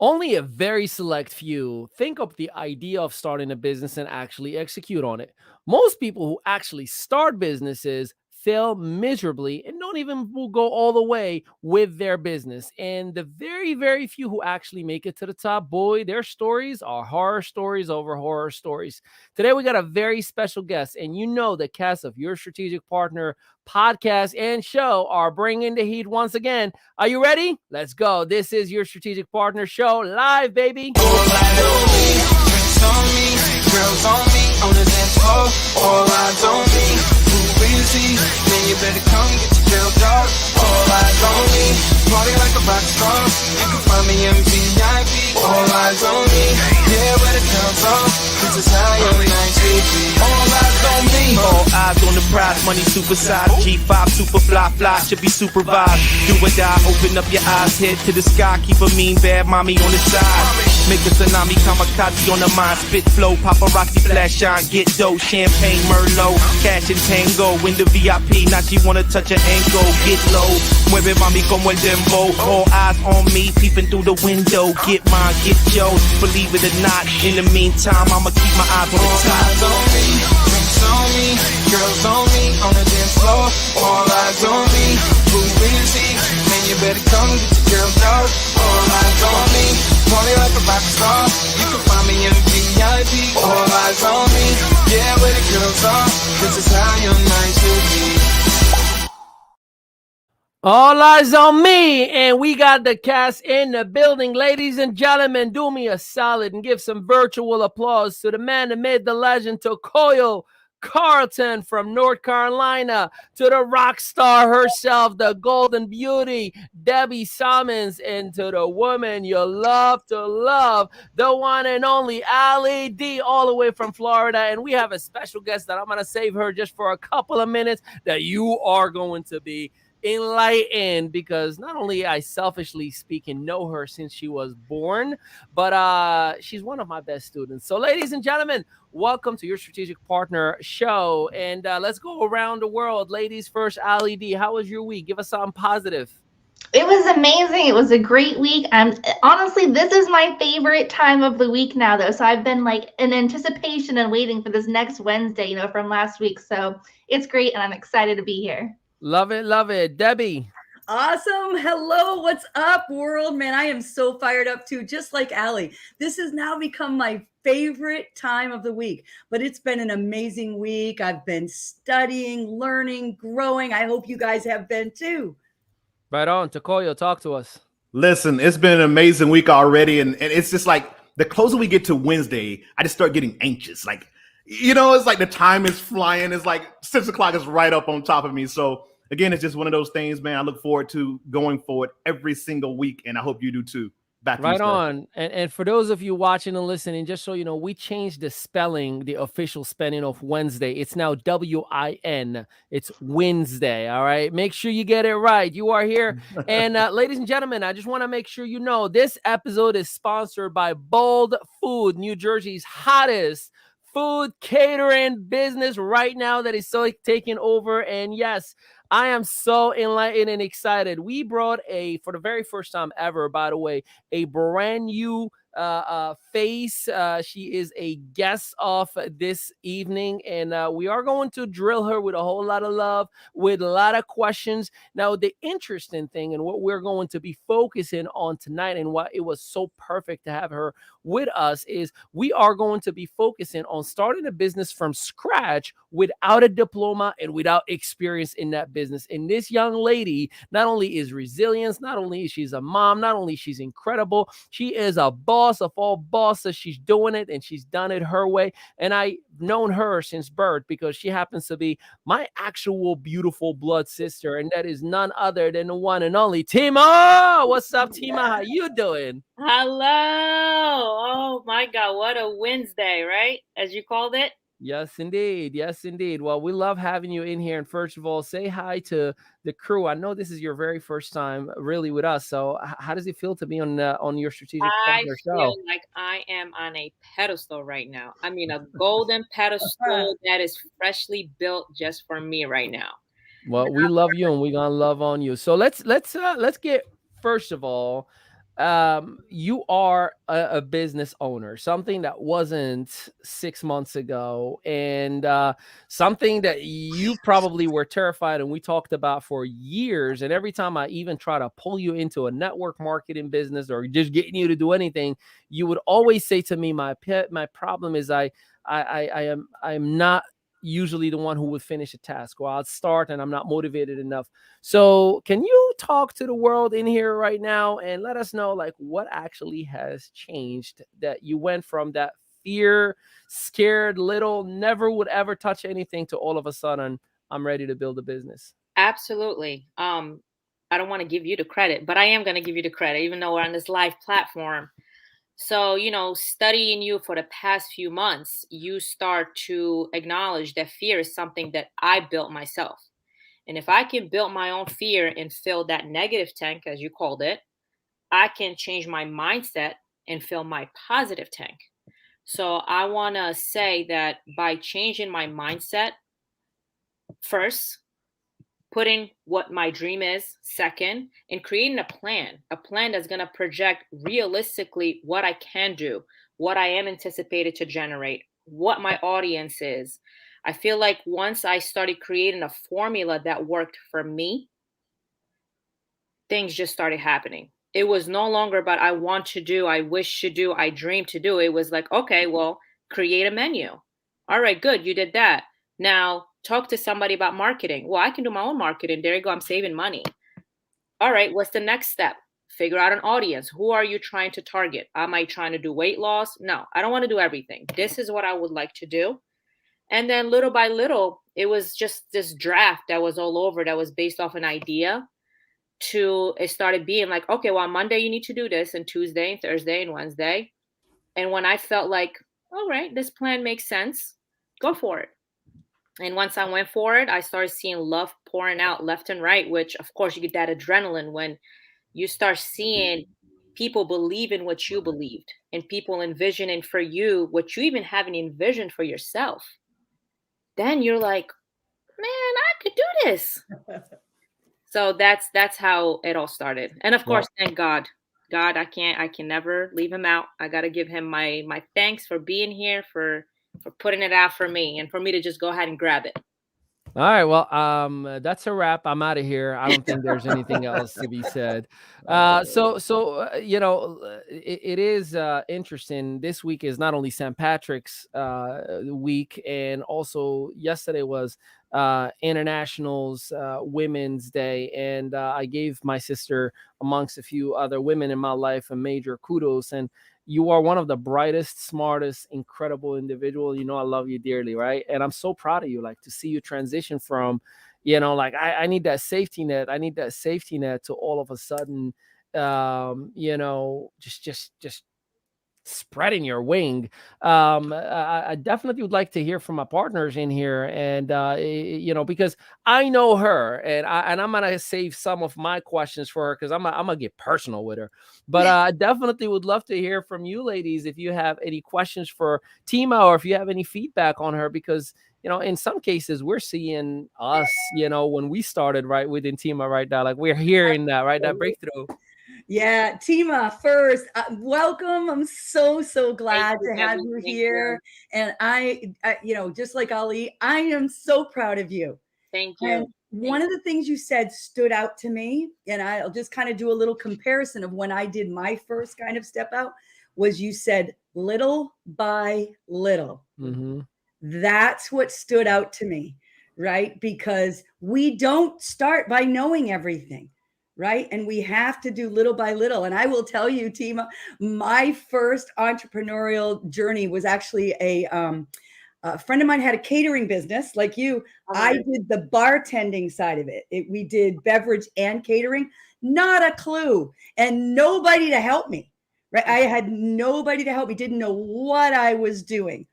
Only a very select few think of the idea of starting a business and actually execute on it. Most people who actually start businesses fail miserably and don't even will go all the way with their business. And the very, very few who actually make it to the top, boy, their stories are horror stories over horror stories. Today, we got a very special guest, and you know the cast of Your Strategic Partner podcast and show are bringing the heat once again. Are you ready? Let's go. This is Your Strategic Partner Show live, baby. All eyes on me, drinks on me, girls on me, on the dance floor. All eyes on me, who is he? Man, you better come get your girl dog. All eyes on me, party like a rock star. You can find me in VIP. All eyes on me, yeah, where the girls are. This is how your night should be. All eyes on me, all eyes on the prize, money supersized. G5 super fly, should be supervised. Do or die, open up your eyes, head to the sky. Keep a mean bad mommy on the side. Make a tsunami, kamikaze on the mind. Spit flow, paparazzi flash shine. Get dough, champagne, Merlot. Cash and tango, in the VIP. Now she wanna touch her ankle. Get low, mueve mami como el dembow. All eyes on me, peeping through the window. Get mine, get yours, believe it or not. In the meantime, I'ma keep my eyes on the all top. eyes on me, drinks on me, girls on me, on the dance floor. All eyes on me, who is he? Man, you better come get your girl dog. All eyes on me, party like a rock star. You can find me in VIP. All eyes on me, yeah, where the girls are. This is how your night should be. All eyes on me, and we got the cast in the building. Ladies and gentlemen, do me a solid and give some virtual applause to the man that made the legend, to Coyle Carlton from North Carolina, to the rock star herself, the golden beauty, Debbie Summons, and to the woman you love to love, the one and only Ali D, all the way from Florida. And we have a special guest that I'm going to save her just for a couple of minutes that you are going to be enlightened, because not only I selfishly speaking know her since she was born, but she's one of my best students. So ladies and gentlemen, welcome to Your Strategic Partner Show, and let's go around the world. Ladies first. Ali D, how was your week? Give us something positive. It was amazing. It was a great week. Honestly, this is my favorite time of the week now, though. So I've been like in anticipation and waiting for this next Wednesday, from last week. So it's great, and I'm excited to be here. Love it, love it. Debbie. Awesome. Hello. What's up, world? Man, I am so fired up too, just like Ali. This has now become my favorite time of the week, but it's been an amazing week. I've been studying, learning, growing. I hope you guys have been too. Right on. Tokoyo, talk to us. Listen, it's been an amazing week already, and it's just like the closer we get to Wednesday, I just start getting anxious. Like, it's like the time is flying. It's like 6 o'clock is right up on top of me. So again, it's just one of those things, man. I look forward to going forward every single week, and I hope you do too. Back to right you, on. And for those of you watching and listening, just so you know, we changed the spelling, the official spelling of Wednesday. It's now WIN. It's Wednesday. All right. Make sure you get it right. You are here. And ladies and gentlemen, I just want to make sure you know this episode is sponsored by Bold Food, New Jersey's hottest food catering business right now that is so taking over. And yes, I am so enlightened and excited. We brought for the very first time ever, by the way, a brand new face. She is a guest of this evening, and we are going to drill her with a whole lot of love, with a lot of questions. Now, the interesting thing and what we're going to be focusing on tonight, and why it was so perfect to have her with us, is we are going to be focusing on starting a business from scratch without a diploma and without experience in that business. And this young lady not only is resilient, not only is she's a mom, not only she's incredible, she is a boss of all bosses. She's doing it, and she's done it her way. And I've known her since birth because she happens to be my actual beautiful blood sister, and that is none other than the one and only Tima. What's up, Tima? How you doing? Hello. Oh my God, what a Wednesday, right? As you called it. Yes, indeed. Yes, indeed. Well, we love having you in here. And first of all, say hi to the crew. I know this is your very first time really with us. So how does it feel to be on Your Strategic Partner show? I feel like I am on a pedestal right now. I mean, a golden pedestal that is freshly built just for me right now. Well, we love you, and we're going to love on you. So let's get, first of all, you are a business owner, something that wasn't 6 months ago, and something that you probably were terrified and we talked about for years. And every time I even try to pull you into a network marketing business or just getting you to do anything, you would always say to me, my problem is I'm not usually the one who would finish a task, or I'll start and I'm not motivated enough. So, can you talk to the world in here right now and let us know, like, what actually has changed that you went from that fear, scared, little, never would ever touch anything to all of a sudden, I'm ready to build a business? Absolutely. I don't want to give you the credit, but I am going to give you the credit, even though we're on this live platform. So, studying you for the past few months, you start to acknowledge that fear is something that I built myself. And if I can build my own fear and fill that negative tank, as you called it, I can change my mindset and fill my positive tank. So I want to say that by changing my mindset first, putting what my dream is second, and creating a plan that's going to project realistically what I can do, what I am anticipated to generate, what my audience is. I feel like once I started creating a formula that worked for me, things just started happening. It was no longer about I want to do, I wish to do, I dream to do. It was like, okay, well, create a menu. All right, good, you did that. Now talk to somebody about marketing. Well, I can do my own marketing. There you go, I'm saving money. All right, what's the next step? Figure out an audience. Who are you trying to target? Am I trying to do weight loss? No, I don't want to do everything. This is what I would like to do. And then little by little, it was just this draft that was all over, that was based off an idea, to it started being like, okay, well, on Monday you need to do this, and Tuesday and Thursday and Wednesday. And when I felt like, all right, this plan makes sense, go for it. And once I went for it, I started seeing love pouring out left and right, which of course you get that adrenaline when you start seeing people believe in what you believed, and people envisioning for you what you even haven't envisioned for yourself. Then you're like, man, I could do this. So that's how it all started. And of course, thank God. God, I can never leave him out. I got to give him my thanks for being here, for putting it out for me, and for me to just go ahead and grab it. All right, well, that's a wrap. I'm out of here. I don't think there's anything else to be said. It is interesting. This week is not only St. Patrick's week, and also yesterday was International's Women's Day, and I gave my sister, amongst a few other women in my life, a major kudos. And you are one of the brightest, smartest, incredible individual. You know, I love you dearly, right? And I'm so proud of you, like, to see you transition from, like, I need that safety net. I need that safety net, to all of a sudden, just spreading your wing. I definitely would like to hear from my partners in here, and because I know her, and I'm gonna save some of my questions for her, because I'm gonna get personal with her. But I definitely would love to hear from you ladies if you have any questions for Tima, or if you have any feedback on her, because in some cases we're seeing us, when we started right within Tima right now, like, we're hearing that, right, that breakthrough. Yeah, Tima, first, welcome. I'm so glad to have you here. And I, just like Ali, I am so proud of you. Thank you. And one of the things you said stood out to me, and I'll just kind of do a little comparison of when I did my first kind of step out, was you said little by little. Mm-hmm. That's what stood out to me, right? Because we don't start by knowing everything. Right. And we have to do little by little. And I will tell you, Tima, my first entrepreneurial journey was actually a friend of mine had a catering business like you. I did the bartending side of it. We did beverage and catering, not a clue, and nobody to help me. Right. I had nobody to help me, didn't know what I was doing.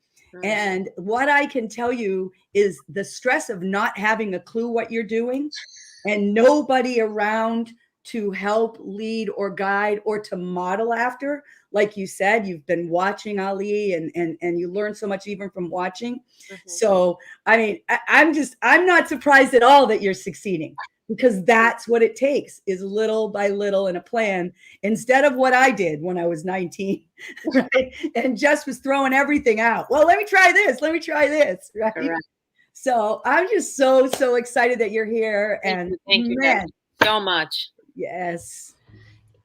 And what I can tell you is the stress of not having a clue what you're doing, and nobody around to help lead or guide or to model after. Like you said, you've been watching Ali, and you learn so much even from watching. Mm-hmm. So, I mean, I'm not surprised at all that you're succeeding, because that's what it takes, is little by little in a plan, instead of what I did when I was 19, right? And just was throwing everything out. Well, let me try this. Let me try this. Right. Correct. So I'm just so excited that you're here. And Thank you man, so much. yes.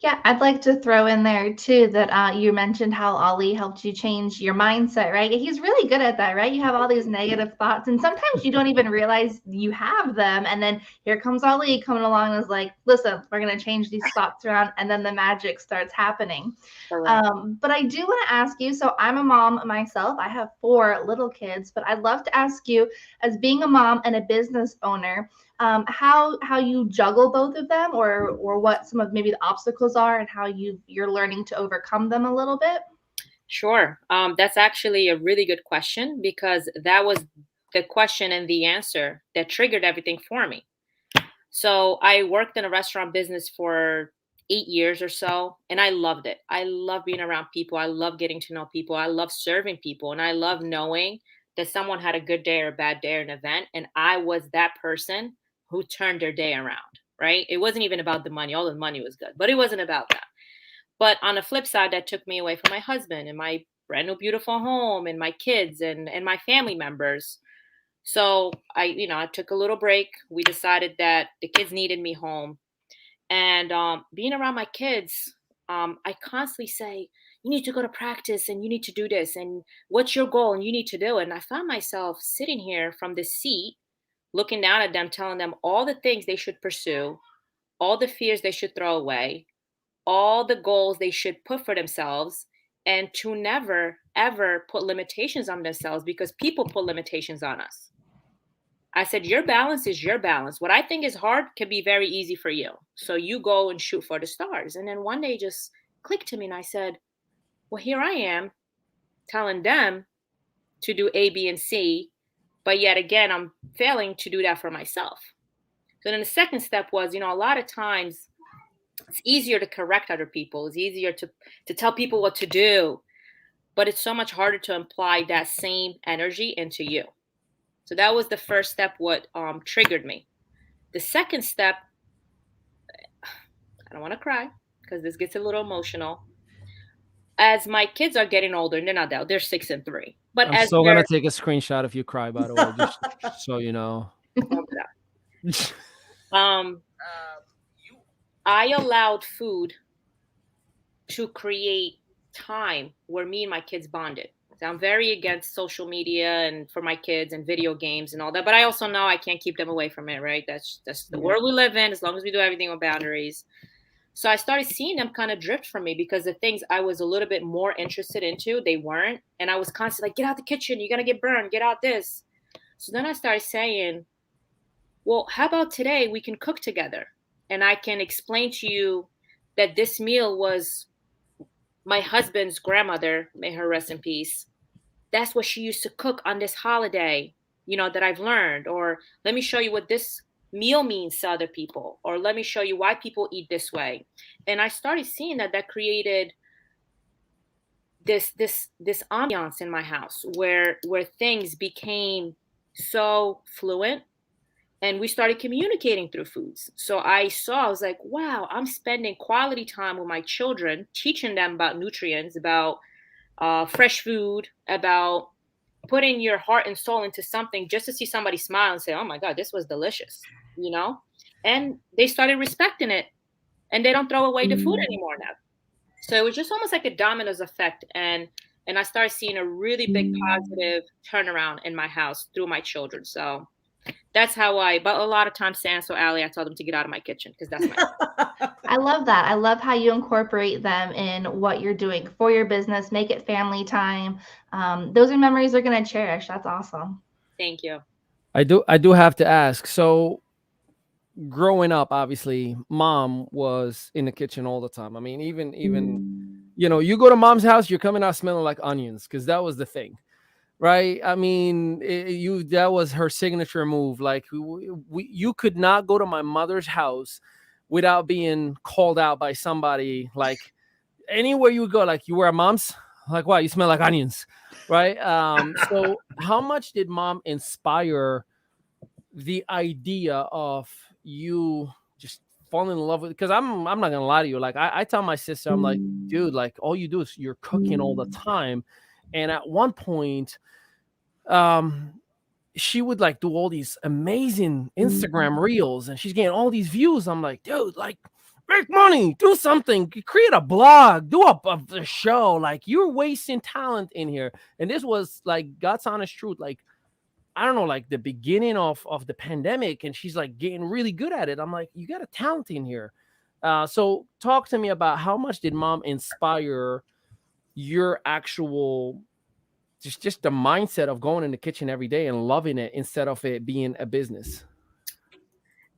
Yeah, I'd like to throw in there too that you mentioned how Ollie helped you change your mindset, right? He's really good at that, right? You have all these negative thoughts, and sometimes you don't even realize you have them. And then here comes Ollie coming along and is like, listen, we're going to change these thoughts around. And then the magic starts happening. But I do want to ask you, so I'm a mom myself. I have 4 little kids, but I'd love to ask you, as being a mom and a business owner, how you juggle both of them, or what some of maybe the obstacles are, and how you're learning to overcome them a little bit. Sure. That's actually a really good question, because that was the question and the answer that triggered everything for me. So I worked in a restaurant business for 8 years or so, and I loved it. I love being around people. I love getting to know people. I love serving people, and I love knowing that someone had a good day or a bad day or an event, and I was that person who turned their day around, right? It wasn't even about the money. All the money was good, but it wasn't about that. But on the flip side, that took me away from my husband and my brand new beautiful home and my kids and my family members. So I took a little break. We decided that the kids needed me home. And being around my kids, I constantly say, you need to go to practice and you need to do this. And what's your goal? And you need to do it. And I found myself sitting here from the seat, looking down at them, telling them all the things they should pursue, all the fears they should throw away, all the goals they should put for themselves, and to never, ever put limitations on themselves, because people put limitations on us. I said, your balance is your balance. What I think is hard can be very easy for you. So you go and shoot for the stars. And then one day it just clicked to me, and I said, well, here I am telling them to do A, B, and C, but yet again, I'm failing to do that for myself. So then the second step was, a lot of times it's easier to correct other people. It's easier to tell people what to do, but it's so much harder to apply that same energy into you. So that was the first step, what triggered me. The second step, I don't want to cry because this gets a little emotional. As my kids are getting older, and they're not that, they're 6 and 3. But I'm still gonna take a screenshot if you cry, by the way, just so you know. I allowed food to create time where me and my kids bonded. So I'm very against social media and for my kids and video games and all that, but I also know I can't keep them away from it, right? That's the world we live in, as long as we do everything with boundaries. So I started seeing them kind of drift from me, because the things I was a little bit more interested into, they weren't. And I was constantly like, get out the kitchen, you're going to get burned, get out this. So then I started saying, well, how about today we can cook together? And I can explain to you that this meal was my husband's grandmother, may her rest in peace. That's what she used to cook on this holiday, that I've learned. Or let me show you what this meal means to other people, or let me show you why people eat this way. And I started seeing that created this ambiance in my house where things became so fluent, and we started communicating through foods. So I was like, wow, I'm spending quality time with my children, teaching them about nutrients, about fresh food, about putting your heart and soul into something just to see somebody smile and say, oh my God, this was delicious, and they started respecting it, and they don't throw away the food anymore now. So it was just almost like a dominoes effect. And I started seeing a really big positive turnaround in my house through my children. So that's how but a lot of times, Sam, so Allie, I tell them to get out of my kitchen, because that's my I love that. I love how you incorporate them in what you're doing for your business. Make it family time. Those are memories they're going to cherish. That's awesome. Thank you. I do have to ask. So growing up, obviously, mom was in the kitchen all the time. I mean, even you go to mom's house, you're coming out smelling like onions, because that was the thing. Right. I mean, that was her signature move. Like you could not go to my mother's house without being called out by somebody. Like anywhere you would go, like, you were at mom's, like, wow, you smell like onions. Right. So how much did mom inspire the idea of you just fall in love with, because I'm not gonna lie to you. Like I tell my sister, I'm like, dude, like all you do is you're cooking all the time. And at one point, she would like do all these amazing Instagram reels and she's getting all these views. I'm like, dude, like make money, do something, create a blog, do a show. Like you're wasting talent in here. And this was like God's honest truth. Like, I don't know, like the beginning of the pandemic, and she's like getting really good at it. I'm like, you got a talent in here. So talk to me about how much did mom inspire your actual just the mindset of going in the kitchen every day and loving it instead of it being a business?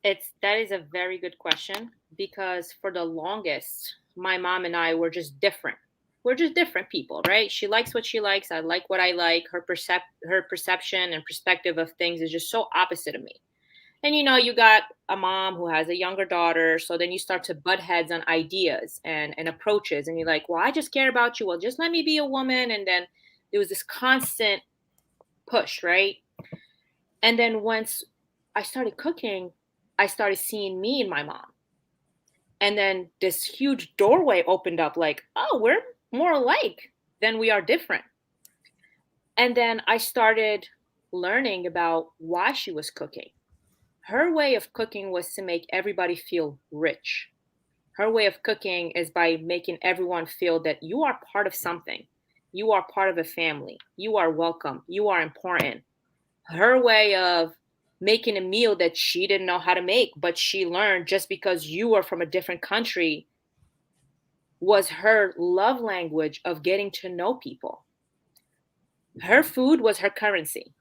That is a very good question, because for the longest, my mom and I were just different. We're just different people, right? She likes what she likes. I like what I like. Her perception and perspective of things is just so opposite of me. And you got a mom who has a younger daughter, so then you start to butt heads on ideas and approaches, and you're like, well, I just care about you. Well, just let me be a woman. And then there was this constant push, right? And then once I started cooking, I started seeing me and my mom. And then this huge doorway opened up, like, oh, we're more alike than we are different. And then I started learning about why she was cooking. Her way of cooking was to make everybody feel rich. Her way of cooking is by making everyone feel that you are part of something. You are part of a family. You are welcome. You are important. Her way of making a meal that she didn't know how to make, but she learned just because you are from a different country, was her love language of getting to know people. Her food was her currency.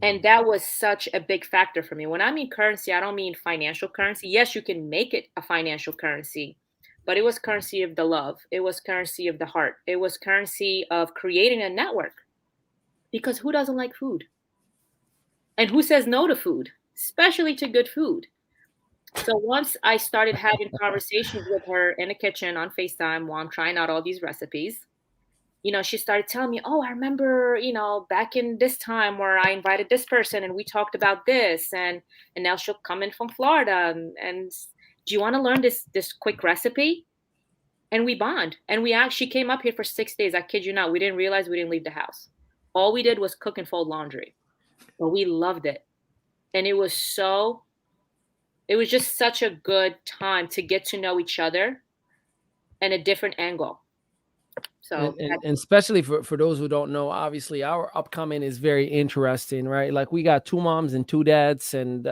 And that was such a big factor for me. When I mean currency, I don't mean financial currency. Yes, you can make it a financial currency, but it was currency of the love. It was currency of the heart. It was currency of creating a network. Because who doesn't like food? And who says no to food, especially to good food? So once I started having conversations with her in the kitchen on FaceTime while I'm trying out all these recipes, she started telling me, oh, I remember, back in this time where I invited this person and we talked about this, and now she'll come in from Florida and do you want to learn this quick recipe? And we bond. And she came up here for 6 days. I kid you not. We didn't realize we didn't leave the house. All we did was cook and fold laundry. But we loved it. And it was just such a good time to get to know each other in a different angle. So, and especially for those who don't know, obviously our upcoming is very interesting, right? Like we got 2 moms and 2 dads, and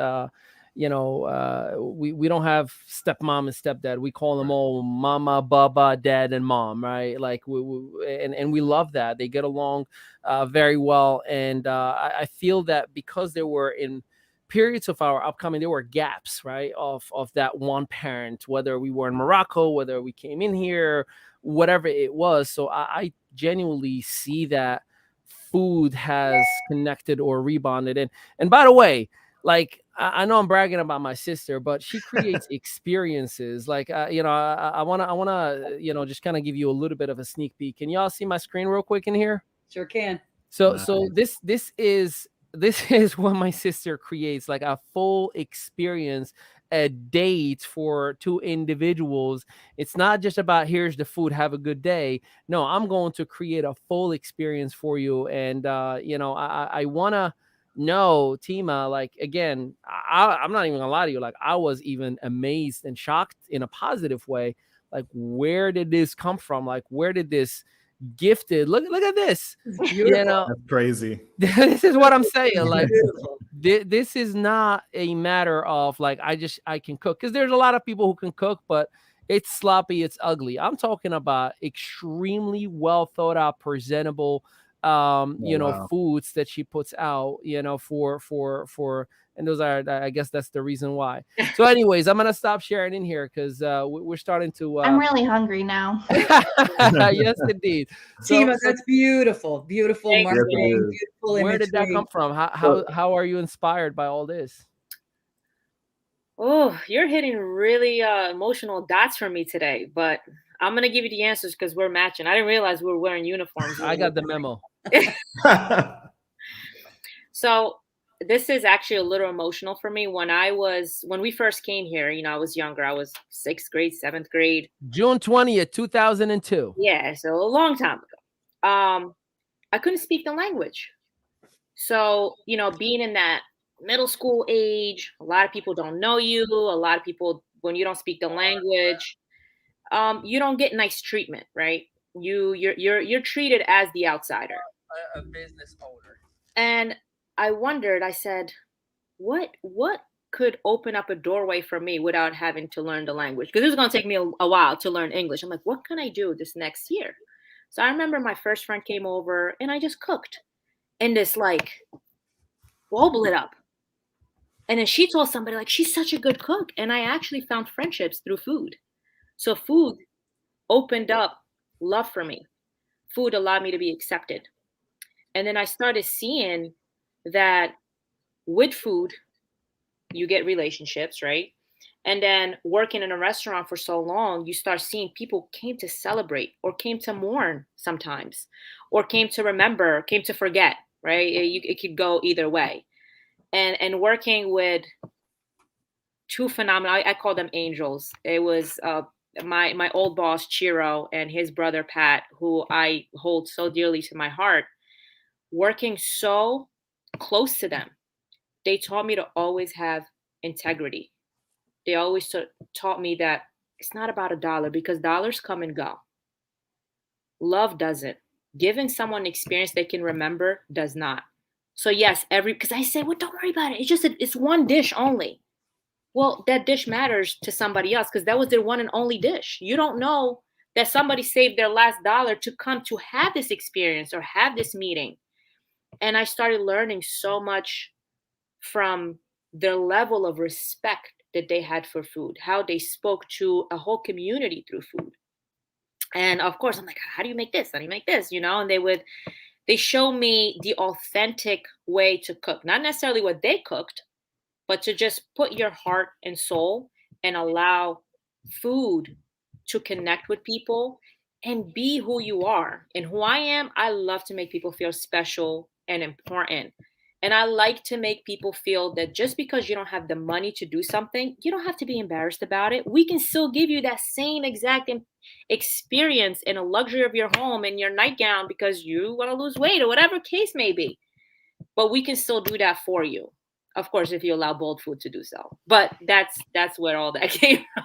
we don't have stepmom and stepdad. We call them all mama, baba, dad, and mom, right? Like and we love that. They get along very well, and I feel that because they were in periods of our upcoming, there were gaps, right, of that one parent, whether we were in Morocco, whether we came in here, whatever it was. So I genuinely see that food has connected or rebonded. And by the way, like I know I'm bragging about my sister, but she creates experiences. Like I wanna just kind of give you a little bit of a sneak peek. Can y'all see my screen real quick in here? Sure can. So this is what my sister creates, like a full experience, a date for 2 individuals. It's not just about here's the food, have a good day. No, I'm going to create a full experience for you. And I want to know, Tima, like, again, I'm not even gonna lie to you, like I was even amazed and shocked in a positive way. Like, where did this come from? Like, where did this gifted look at this? That's crazy. This is what I'm saying. Like, this is not a matter of like I can cook, because there's a lot of people who can cook, but it's sloppy, it's ugly. I'm talking about extremely well thought out, presentable Wow. foods that she puts out, for and those are, I guess that's the reason why. So anyways, I'm gonna stop sharing in here because we're starting to I'm really hungry now. yes indeed. Tima, that's beautiful marketing, beautiful imagery. Where did that come from? How are you inspired by all this? Oh, you're hitting really emotional dots for me today, but I'm gonna give you the answers because we're matching. I didn't realize we were wearing uniforms. I got the memo. So this is actually a little emotional for me. When we first came here, I was younger. I was 6th grade, 7th grade. June 20th, 2002. Yeah, so a long time ago. I couldn't speak the language. So, being in that middle school age, a lot of people don't know you. A lot of people, when you don't speak the language, you don't get nice treatment, right? You're treated as the outsider. A business owner. And I wondered, I said, what could open up a doorway for me without having to learn the language? Because it was going to take me a while to learn English. I'm like, what can I do this next year? So I remember my first friend came over and I just cooked. And this like bulb lit up. And then she told somebody like, she's such a good cook. And I actually found friendships through food. So food opened up love for me. Food allowed me to be accepted. And then I started seeing that with food, you get relationships, right? And then working in a restaurant for so long, you start seeing people came to celebrate or came to mourn sometimes, or came to remember, came to forget, right? It could go either way. And working with two phenomenal, I call them angels. It was my old boss, Chiro, and his brother, Pat, who I hold so dearly to my heart. Working so close to them, they taught me to always have integrity. They always taught me that it's not about a dollar, because dollars come and go. Love doesn't. Giving someone an experience they can remember does not. So yes, because I said, well, don't worry about it. It's one dish only. Well, that dish matters to somebody else because that was their one and only dish. You don't know that somebody saved their last dollar to come to have this experience or have this meeting. And I started learning so much from their level of respect that they had for food, how they spoke to a whole community through food. And of course, I'm like, how do you make this? How do you make this? And they show me the authentic way to cook, not necessarily what they cooked, but to just put your heart and soul and allow food to connect with people and be who you are. And who I am, I love to make people feel special and important. And I like to make people feel that just because you don't have the money to do something, you don't have to be embarrassed about it. We can still give you that same exact experience in a luxury of your home in your nightgown because you want to lose weight or whatever case may be. But we can still do that for you. Of course, if you allow bold food to do so. But that's where all that came from.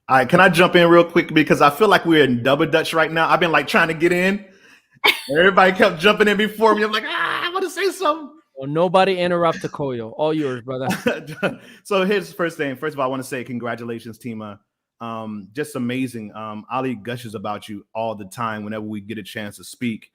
All right, can I jump in real quick because I feel like we're in double Dutch right now. I've been like trying to get in. Everybody kept jumping in before me. I'm like, I want to say something. Well, nobody interrupt the Koyo. All yours, brother. So here's the first thing. First of all, I want to say congratulations, Tima. Just amazing. Ali gushes about you all the time whenever we get a chance to speak.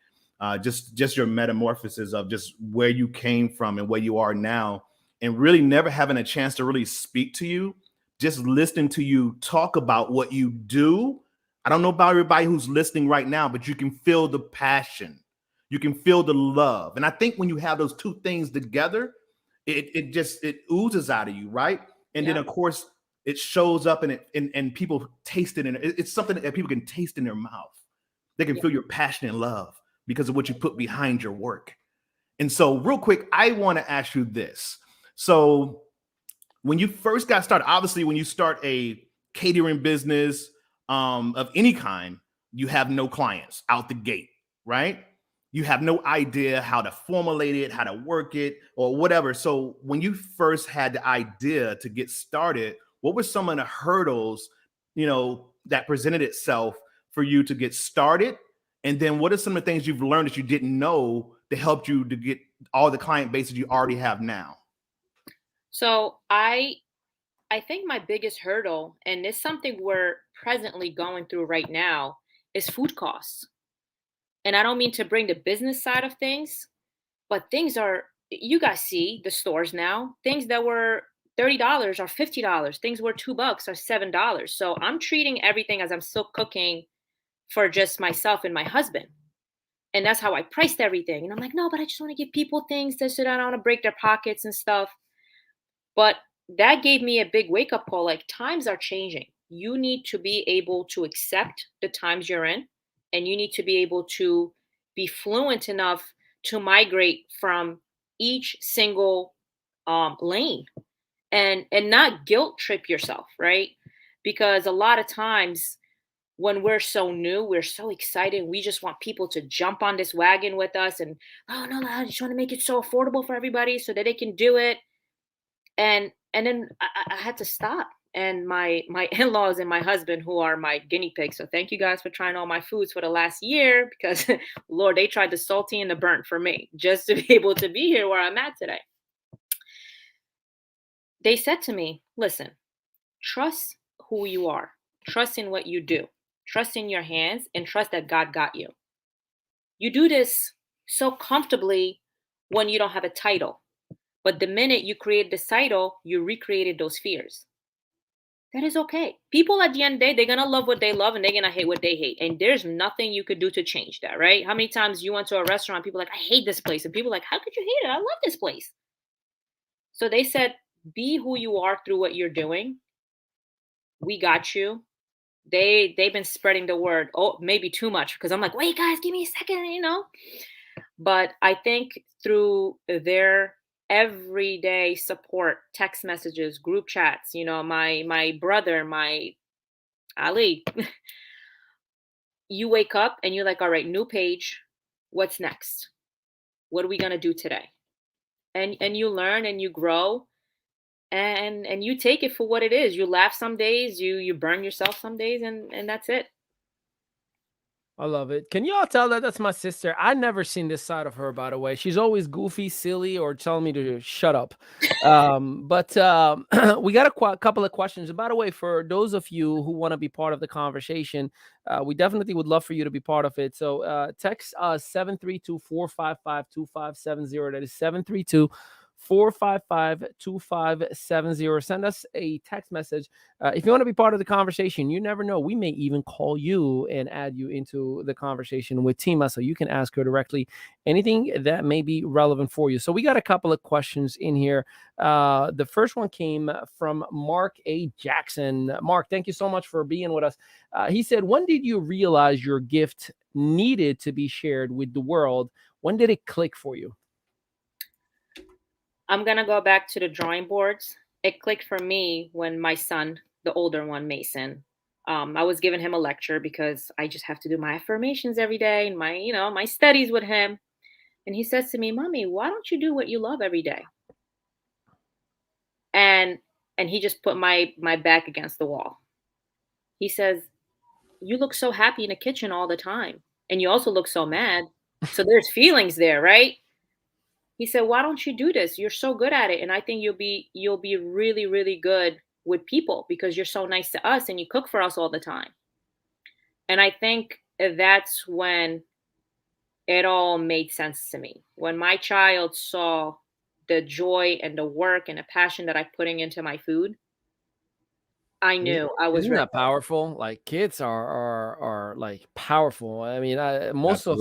Just your metamorphosis of just where you came from and where you are now, and really never having a chance to really speak to you. Just listening to you talk about what you do. I don't know about everybody who's listening right now, but you can feel the passion. You can feel the love. And I think when you have those two things together, it oozes out of you, right? And then of course it shows up and people taste it. And it's something that people can taste in their mouth. They can feel your passion and love because of what you put behind your work. And so real quick, I want to ask you this. So when you first got started, obviously when you start a catering business of any kind, you have no clients out the gate, right? You have no idea how to formulate it, how to work it, or whatever. So when you first had the idea to get started, what were some of the hurdles, that presented itself for you to get started? And then what are some of the things you've learned that you didn't know that helped you to get all the client bases you already have now? So I think my biggest hurdle, and it's something we're presently going through right now, is food costs. And I don't mean to bring the business side of things, but you guys see the stores now, things that were $30 or $50, things were $2 or $7. So I'm treating everything as I'm still cooking for just myself and my husband. And that's how I priced everything. And I'm like, no, but I just want to give people things that so I don't want to break their pockets and stuff. But that gave me a big wake up call. Like, times are changing. You need to be able to accept the times you're in, and you need to be able to be fluent enough to migrate from each single lane, and not guilt trip yourself, right? Because a lot of times when we're so new, we're so excited, we just want people to jump on this wagon with us, and oh no, I just want to make it so affordable for everybody so that they can do it. And then I had to stop. And my in-laws and my husband, who are my guinea pigs, so thank you guys for trying all my foods for the last year, because Lord, they tried the salty and the burnt for me just to be able to be here where I'm at today. They said to me, listen, trust who you are, trust in what you do, trust in your hands, and trust that God got you. You do this so comfortably when you don't have a title. But the minute you create the title, you recreated those fears. That is okay. People at the end of the day, they're going to love what they love and they're going to hate what they hate. And there's nothing you could do to change that, right? How many times you went to a restaurant, people are like, I hate this place. And people are like, how could you hate it? I love this place. So they said, be who you are through what you're doing. We got you. They've been spreading the word. Oh, maybe too much, because I'm like, wait, guys, give me a second, But I think through their everyday support, text messages, group chats, my brother, my Ali, you wake up and you're like, all right, new page. What's next? What are we going to do today? And you learn and you grow, and you take it for what it is. You laugh some days, you burn yourself some days, and that's it. I love it. Can y'all tell that that's my sister? I never seen this side of her, by the way. She's always goofy, silly, or telling me to shut up. But we got a couple of questions. And by the way, for those of you who want to be part of the conversation, we definitely would love for you to be part of it. So text us 732-455-2570. That is 732-455-2570. Send us a text message. If you want to be part of the conversation, you never know. We may even call you and add you into the conversation with Tima, so you can ask her directly anything that may be relevant for you. So we got a couple of questions in here. The first one came from Mark A. Jackson. Mark, thank you so much for being with us. He said, when did you realize your gift needed to be shared with the world? When did it click for you? I'm going to go back to the drawing boards. It clicked for me when my son, the older one, Mason, I was giving him a lecture because I just have to do my affirmations every day and my studies with him. And he says to me, Mommy, why don't you do what you love every day? And he just put my back against the wall. He says, you look so happy in the kitchen all the time. And you also look so mad. So there's feelings there, right? He said, why don't you do this? You're so good at it. And I think you'll be really, really good with people because you're so nice to us and you cook for us all the time. And I think that's when it all made sense to me. When my child saw the joy and the work and the passion that I'm putting into my food, I knew I was Isn't ready. that powerful? Like kids are like powerful. I mean, most of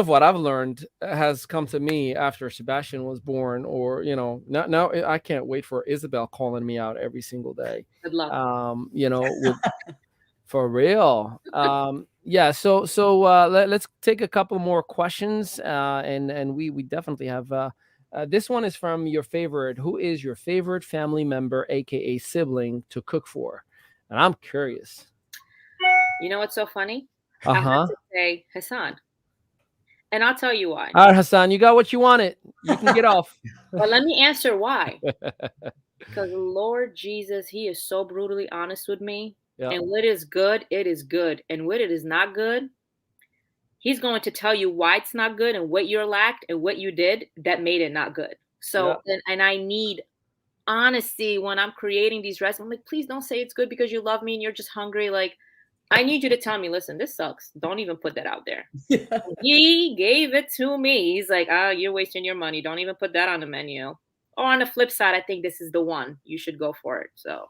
what I've learned has come to me after Sebastian was born, or now I can't wait for Isabel calling me out every single day. Good luck. For real. Yeah. So let's take a couple more questions, and we definitely have. This one is from your favorite. Who is your favorite family member, aka sibling, to cook for? And I'm curious. You know what's so funny? I have to say Hassan. And I'll tell you why. All right, Hassan, you got what you wanted. You can get off. But let me answer why. Because Lord Jesus, he is so brutally honest with me. Yep. And what is good, it is good. And what it is not good, he's going to tell you why it's not good and what you lacked and what you did that made it not good. So, yep. and I need honesty when I'm creating these recipes. I'm like, please don't say it's good because you love me and you're just hungry. Like, I need you to tell me, listen, this sucks. Don't even put that out there. Yeah. He gave it to me. He's like, you're wasting your money. Don't even put that on the menu. Or on the flip side, I think this is the one. You should go for it. So.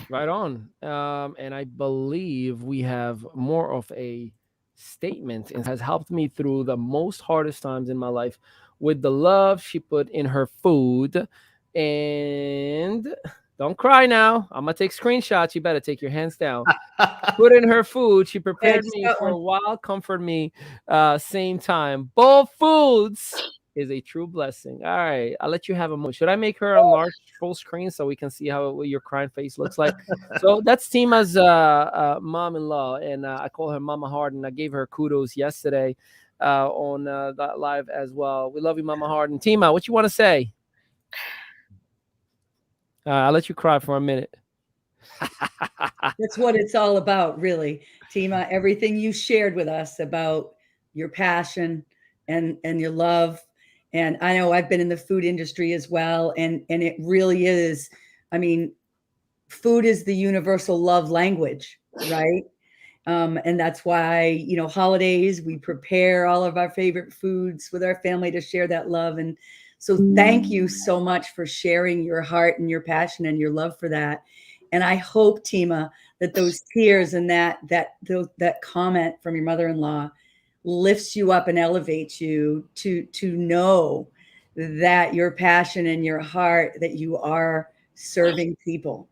Right on. And I believe we have more of a statement. It has helped me through the most hardest times in my life with the love she put in her food. And don't cry now. I'm going to take screenshots. You better take your hands down. Put in her food. She prepared me for a while, comfort me, same time. Both foods is a true blessing. All right, I'll let you have a moment. Should I make her a large full screen so we can see what your crying face looks like? So that's Tima's mom-in-law, and I call her Mama Harden. I gave her kudos yesterday on that live as well. We love you, Mama Harden. Tima, what you want to say? I'll let you cry for a minute. That's what it's all about, really, Tima. Everything you shared with us about your passion and your love. And I know I've been in the food industry as well, and it really is. I mean, food is the universal love language, right? And that's why, you know, holidays, we prepare all of our favorite foods with our family to share that love. And so thank you so much for sharing your heart and your passion and your love for that. And I hope, Tima, that those tears and that comment from your mother-in-law lifts you up and elevates you to know that your passion and your heart, that you are serving people,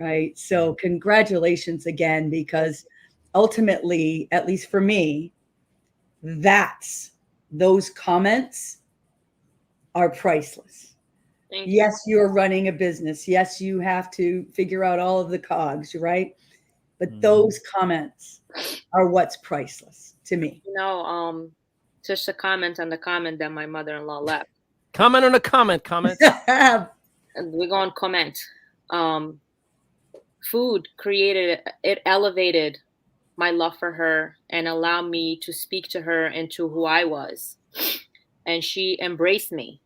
right? So congratulations again, because ultimately, at least for me, those comments are priceless. Yes, you're running a business. Yes, you have to figure out all of the cogs, right? But those comments are what's priceless to me. You know, just a comment on the comment that my mother-in-law left. Comment on the comment. We're going to comment. Food elevated my love for her and allowed me to speak to her into who I was. And she embraced me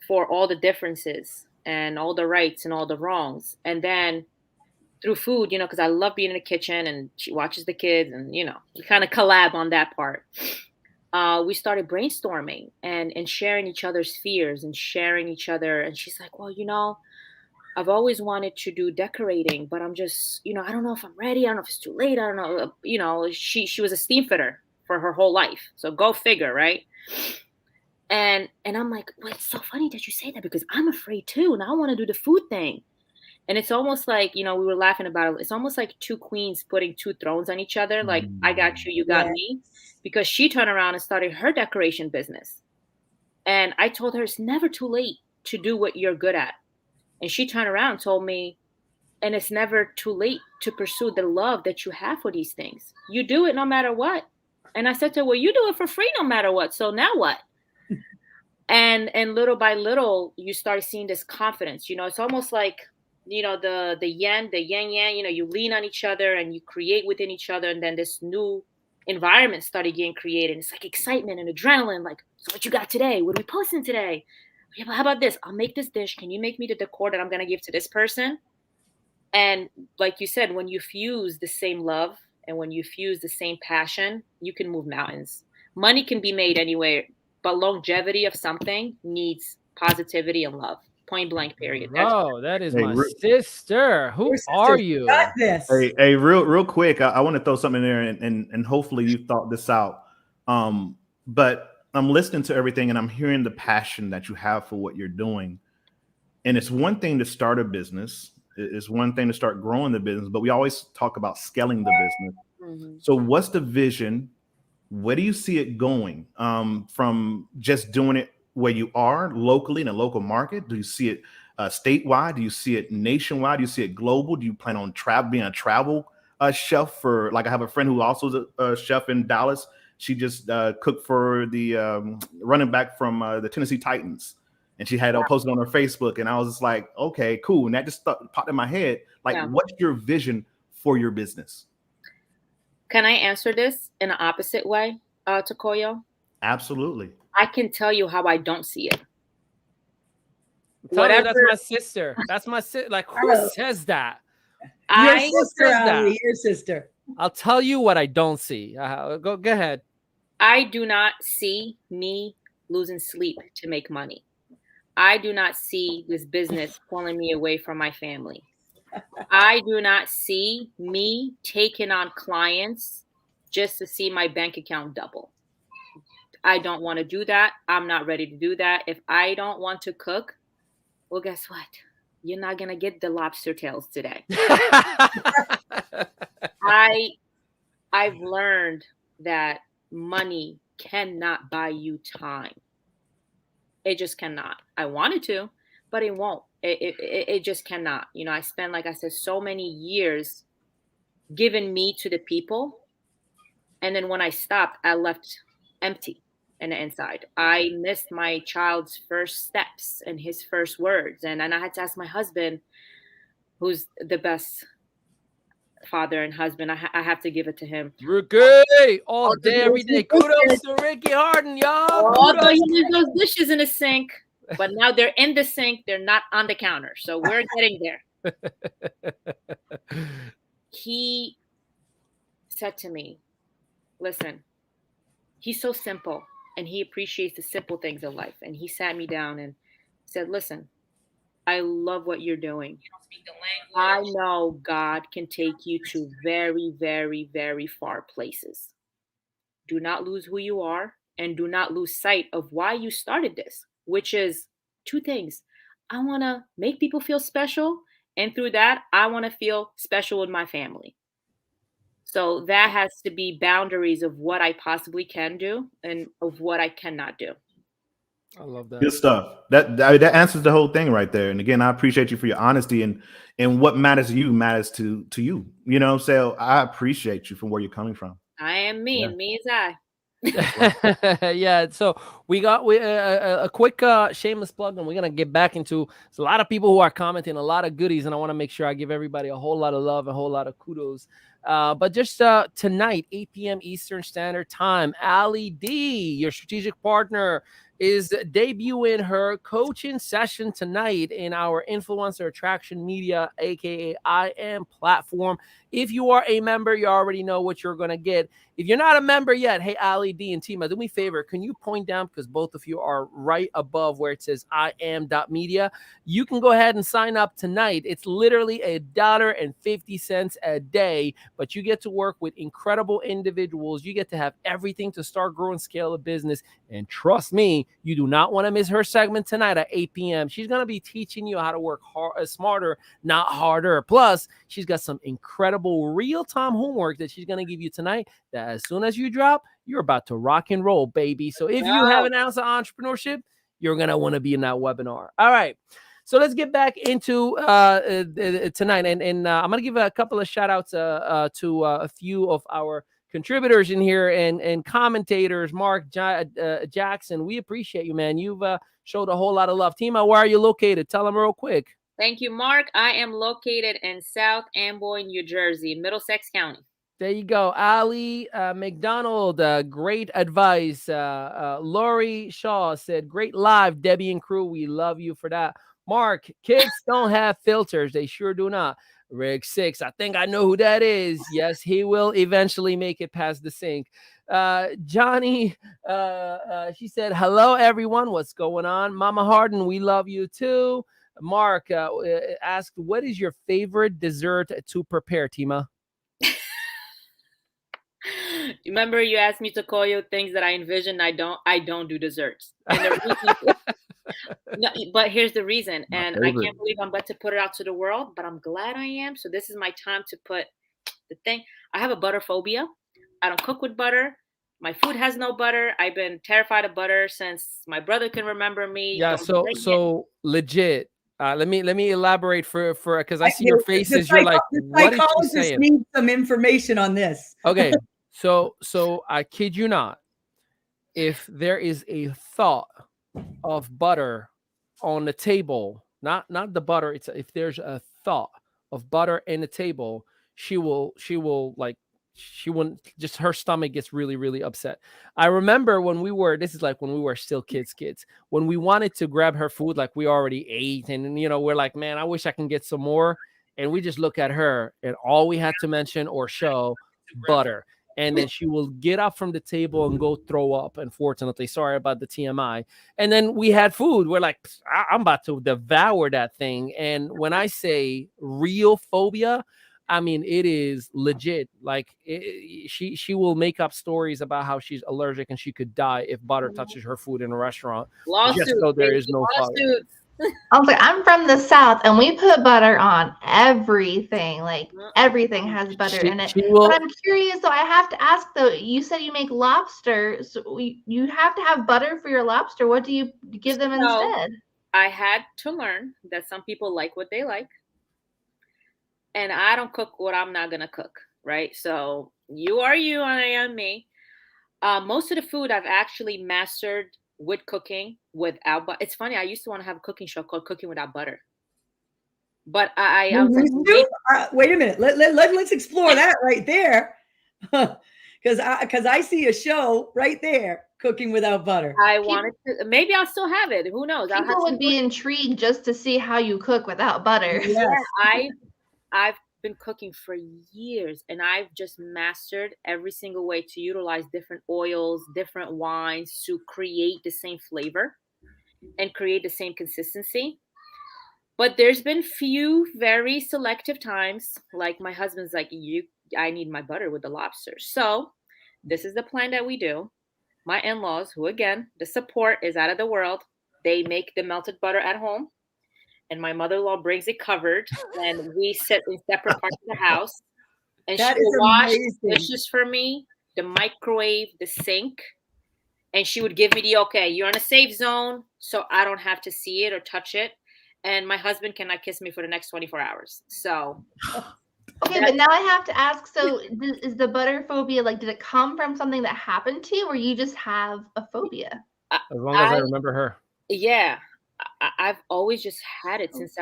for all the differences and all the rights and all the wrongs. And then through food, you know, because I love being in the kitchen and she watches the kids and, you know, we kind of collab on that part. We started brainstorming and sharing each other's fears and sharing each other. And she's like, well, you know, I've always wanted to do decorating, but I'm just, you know, I don't know if I'm ready. I don't know if it's too late. I don't know. You know, she was a steam fitter for her whole life. So go figure, right? And I'm like, well, it's so funny that you say that because I'm afraid too. And I want to do the food thing. And it's almost like, you know, we were laughing about it. It's almost like two queens putting two thrones on each other. Like, I got you, you got me. Because she turned around and started her decoration business. And I told her it's never too late to do what you're good at. And she turned around and told me, and it's never too late to pursue the love that you have for these things. You do it no matter what. And I said to her, well, you do it for free no matter what. So now what? And little by little, you start seeing this confidence. You know, it's almost like, you know, the yin yang, you know, you lean on each other and you create within each other. And then this new environment started getting created. It's like excitement and adrenaline. Like, so what you got today? What are we posting today? Yeah, but how about this? I'll make this dish. Can you make me the decor that I'm going to give to this person? And like you said, when you fuse the same love and when you fuse the same passion, you can move mountains. Money can be made anywhere, but longevity of something needs positivity and love. Point blank, period. Oh, that is my sister. Who are you? Got this. Hey, real quick, I want to throw something in there, and hopefully you thought this out. But I'm listening to everything, and I'm hearing the passion that you have for what you're doing. And it's one thing to start a business. It's one thing to start growing the business, but we always talk about scaling the business. Mm-hmm. So what's the vision? Where do you see it going from just doing it where you are locally in a local market? Do you see it statewide? Do you see it nationwide? Do you see it global? Do you plan on being a travel chef for, like, I have a friend who also is a chef in Dallas. She just cooked for the running back from the Tennessee Titans. And she had posted on her Facebook. And I was just like, okay, cool. And that just popped in my head. Like, what's your vision for your business? Can I answer this in an opposite way, Tokoyo? Absolutely. I can tell you how I don't see it. Whatever. That's my sister. That's my sister. Like, who says that? Your sister. I'll tell you what I don't see. Go ahead. I do not see me losing sleep to make money. I do not see this business pulling me away from my family. I do not see me taking on clients just to see my bank account double. I don't want to do that. I'm not ready to do that. If I don't want to cook, well, guess what? You're not going to get the lobster tails today. I've learned that money cannot buy you time. It just cannot. I wanted to, but it won't. It just cannot. You know, I spent, like I said, so many years giving me to the people. And then when I stopped, I left empty in the inside. I missed my child's first steps and his first words. And then I had to ask my husband, who's the best father and husband. I have to give it to him. Ricky, all day, every day. Kudos to Ricky Harden, y'all. Although Kudos. you leave those dishes in the sink, but now they're in the sink. They're not on the counter. So we're getting there. He said to me, listen, he's so simple and he appreciates the simple things in life. And he sat me down and said, listen, I love what you're doing. I know God can take you to very, very, very far places. Do not lose who you are and do not lose sight of why you started this, which is two things. I want to make people feel special. And through that, I want to feel special with my family. So that has to be boundaries of what I possibly can do and of what I cannot do. I love that. Good stuff. That answers the whole thing right there. And again, I appreciate you for your honesty, and what matters to you matters to you. You know, so I appreciate you from where you're coming from. I am me, and me is I. Yeah, so we got a quick shameless plug, and we're gonna get back into. There's a lot of people who are commenting a lot of goodies, and I want to make sure I give everybody a whole lot of love, a whole lot of kudos. But just tonight, 8 p.m. Eastern Standard Time, Ali D, your strategic partner, is debuting her coaching session tonight in our Influencer Attraction Media, aka I Am platform. If you are a member, you already know what you're going to get. If you're not a member yet, hey, Ali D and Tima, do me a favor. Can you point down, because both of you are right above where it says IAM.media. You can go ahead and sign up tonight. It's literally $1.50 a day, but you get to work with incredible individuals. You get to have everything to start, grow, and scale a business. And trust me, you do not want to miss her segment tonight at 8 p.m. She's going to be teaching you how to work smarter, not harder. Plus, she's got some incredible real-time homework that she's going to give you tonight that as soon as you drop, you're about to rock and roll, baby. So if you have an ounce of entrepreneurship, you're going to want to be in that webinar. All right. So let's get back into tonight. And I'm going to give a couple of shout outs to a few of our contributors in here and commentators. Mark Jackson, we appreciate you, man. You've showed a whole lot of love. Tima, where are you located? Tell them real quick. Thank you, Mark. I am located in South Amboy, New Jersey, in Middlesex County. There you go. Ali McDonald, great advice. Lori Shaw said, great live, Debbie and crew. We love you for that. Mark, kids don't have filters. They sure do not. Rig 6, I think I know who that is. Yes, he will eventually make it past the sink. Johnny, she said, hello, everyone. What's going on? Mama Harden, we love you too. Mark asked, what is your favorite dessert to prepare, Tima? Remember, you asked me to call you things that I envision. I don't do desserts. And the reason no, but here's the reason, and I can't believe I'm about to put it out to the world, but I'm glad I am. So this is my time to put the thing. I have a butter phobia. I don't cook with butter. My food has no butter. I've been terrified of butter since my brother can remember me. Yeah, so legit. Let me elaborate for because I see your faces. You're like, what is she saying? Need some information on this. Okay, so I kid you not. If there is a thought of butter on the table, not the butter, if there's a thought of butter in the table, she wouldn't, just her stomach gets really, really upset. I remember when we were still kids, when we wanted to grab her food, like we already ate, and we're like, man, I wish I can get some more. And we just look at her, and all we had to mention or show butter. And then she will get up from the table and go throw up, unfortunately. Sorry about the TMI. And then we had food. We're like, I'm about to devour that thing. And when I say real phobia, I mean, it is legit. Like she will make up stories about how she's allergic and she could die if butter touches her food in a restaurant. Lawsuit. Just so there is no lawsuit. I was like, I'm from the South, and we put butter on everything. Like everything has butter in it. She But will. I'm curious, so I have to ask though. You said you make lobster, so you have to have butter for your lobster. What do you give them So instead? I had to learn that some people like what they like, and I don't cook what I'm not gonna cook, right? So you are you, and I am me. Most of the food I've actually mastered with cooking without. But it's funny. I used to want to have a cooking show called Cooking Without Butter, but I was like, Wait a minute. Let's explore that right there. Because I see a show right there, Cooking Without Butter. I wanted to. Maybe I'll still have it. Who knows? I'll have People to would be intrigued just to see how you cook without butter. Yes. I've been cooking for years, and I've just mastered every single way to utilize different oils, different wines to create the same flavor and create the same consistency. But there's been few very selective times, like my husband's like, I need my butter with the lobster. So this is the plan that we do. My in-laws, who again, the support is out of the world, they make the melted butter at home, and my mother-in-law brings it covered, and we sit in separate parts of the house, and That she is will wash amazing. dishes for me, the microwave, the sink, and she would give me the okay, you're in a safe zone, so I don't have to see it or touch it, and my husband cannot kiss me for the next 24 hours. So Okay, but now I have to ask, so is the butter phobia, like, did it come from something that happened to you, or you just have a phobia? As long as I remember her. Yeah, I've always just had it since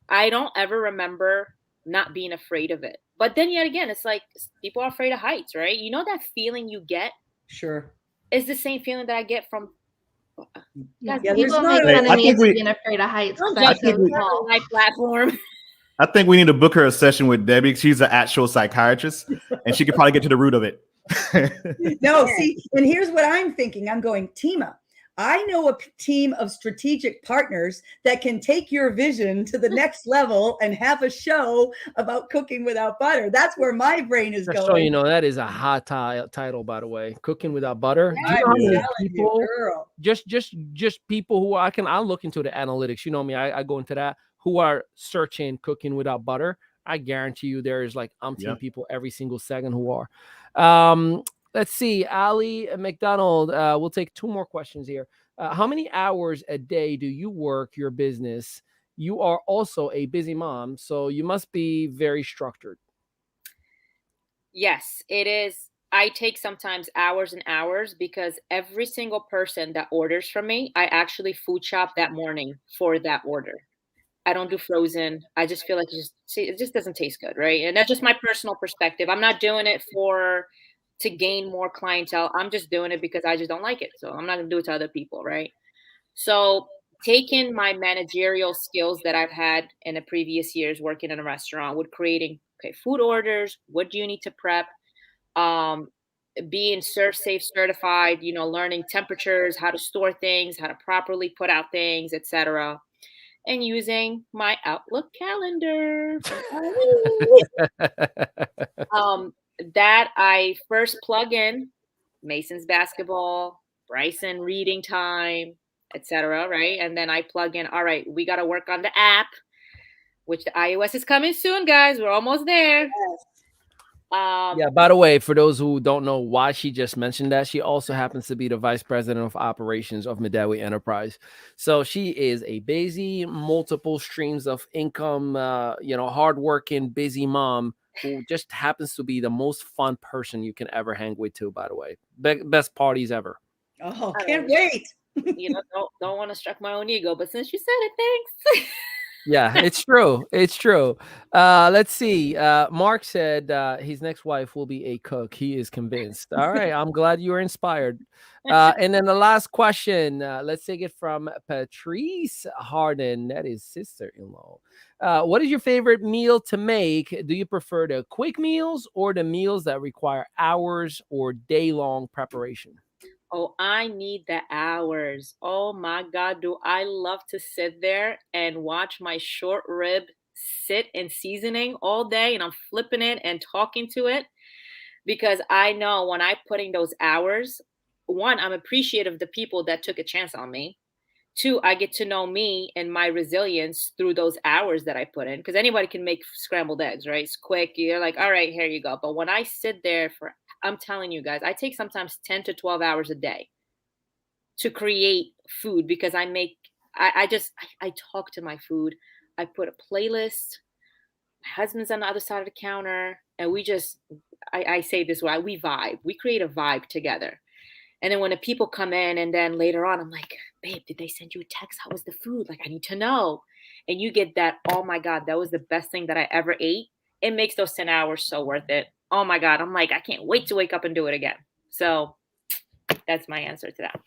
I don't ever remember not being afraid of it. But then yet again, it's like people are afraid of heights, right? You know that feeling you get Sure. is the same feeling that I get from Yeah, Yeah, people there's make not fun I of me think for we- being afraid of heights I'm because I'm just so tall. my platform. I think we need to book her a session with Debbie. She's an actual psychiatrist, and she could probably get to the root of it. No, see, and here's what I'm thinking. I'm going, Tima, I know a team of strategic partners that can take your vision to the next level and have a show about cooking without butter. That's where my brain is Just going. so you know, that is a hot title, by the way. Cooking Without Butter. Do you I'm know how many telling you, people? girl. Just people who I'll look into the analytics. You know me, I go into that, who are searching Cooking Without Butter. I guarantee you there is like umpteen people every single second who are. Let's see. Ali McDonald, we'll take two more questions here. How many hours a day do you work your business? You are also a busy mom, so you must be very structured. Yes, it is. I take sometimes hours and hours because every single person that orders from me, I actually food shop that morning for that order. I don't do frozen. I just feel like it just doesn't taste good, right? And that's just my personal perspective. I'm not doing it to gain more clientele. I'm just doing it because I just don't like it. So I'm not gonna do it to other people, right? So taking my managerial skills that I've had in the previous years working in a restaurant with creating food orders, what do you need to prep? Um, being serve safe certified, learning temperatures, how to store things, how to properly put out things, etc. And using my Outlook calendar. That I first plug in Mason's basketball, Bryson reading time, etc. Right. And then I plug in, all right, we got to work on the app, which the iOS is coming soon, guys. We're almost there. Yeah, by the way, for those who don't know why she just mentioned that, she also happens to be the vice president of operations of Medawi Enterprise. So she is a busy, multiple streams of income, hardworking, busy mom who just happens to be the most fun person you can ever hang with too, by the way. Best parties ever. Oh, can't wait. Don't want to struck my own ego, but since you said it, thanks. Yeah, it's true. It's true. Let's see. Mark said his next wife will be a cook. He is convinced. All right. I'm glad you were inspired. And then the last question, let's take it from Patrice Harden. That is sister-in-law. What is your favorite meal to make? Do you prefer the quick meals or the meals that require hours or day-long preparation? Oh, I need the hours. Oh my God, do I love to sit there and watch my short rib sit in seasoning all day, and I'm flipping it and talking to it, because I know when I put in those hours, one, I'm appreciative of the people that took a chance on me. Two, I get to know me and my resilience through those hours that I put in. Because anybody can make scrambled eggs, right? It's quick. You're like, all right, here you go. But when I sit there I'm telling you guys, I take sometimes 10 to 12 hours a day to create food because I talk to my food. I put a playlist. My husband's on the other side of the counter, and I say this way, we vibe. We create a vibe together. And then when the people come in, and then later on, I'm like, babe, did they send you a text? How was the food? Like, I need to know. And you get that, oh my God, that was the best thing that I ever ate. It makes those 10 hours so worth it. Oh my God. I'm like, I can't wait to wake up and do it again. So that's my answer to that.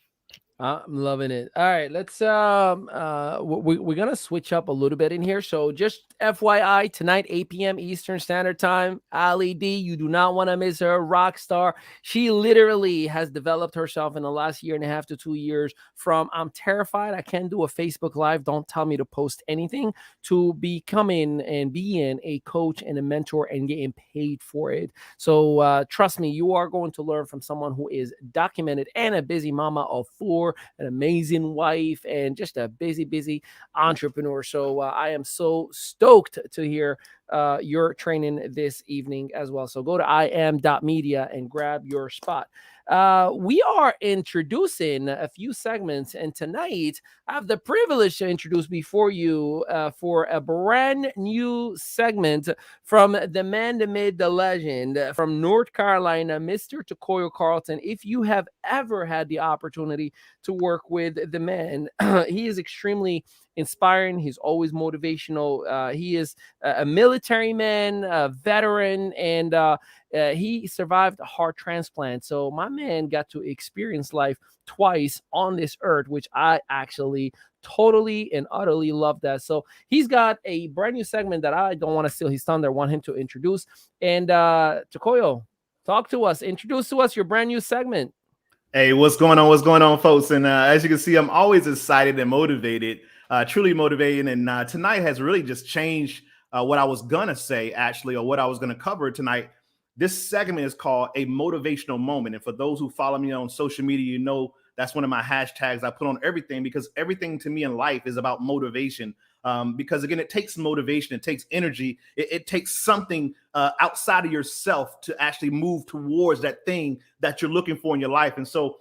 I'm loving it. All right, let's we're gonna switch up a little bit in here. So just FYI, tonight 8 p.m. Eastern Standard Time, Ali D, you do not want to miss her. Rock star. She literally has developed herself in the last year and a half to 2 years from I'm terrified, I can't do a Facebook Live, don't tell me to post anything, to becoming and being a coach and a mentor and getting paid for it. So trust me, you are going to learn from someone who is documented and a busy mama of four, an amazing wife, and just a busy entrepreneur. So I am so stoked to hear your training this evening as well. So go to im.media and grab your spot. We are introducing a few segments, and tonight I have the privilege to introduce before you for a brand new segment from the man, the myth, the legend from North Carolina, Mr. Takoyo Carlton. If you have ever had the opportunity to work with the man, he is extremely inspiring. He's always motivational. He is a military man, a veteran, and he survived a heart transplant. So my man got to experience life twice on this earth, which I actually totally and utterly love that. So he's got a brand new segment that I don't want to steal his thunder. I want him to introduce. And Takoyo, talk to us. Introduce to us your brand new segment. Hey, what's going on? What's going on, folks? And as you can see, I'm always excited and motivated, truly motivated. And tonight has really just changed what I was going to say, actually, or what I was going to cover tonight. This segment is called a motivational moment. And for those who follow me on social media, you know that's one of my hashtags I put on everything, because everything to me in life is about motivation. Because again, it takes motivation, it takes energy, it takes something outside of yourself to actually move towards that thing that you're looking for in your life. And so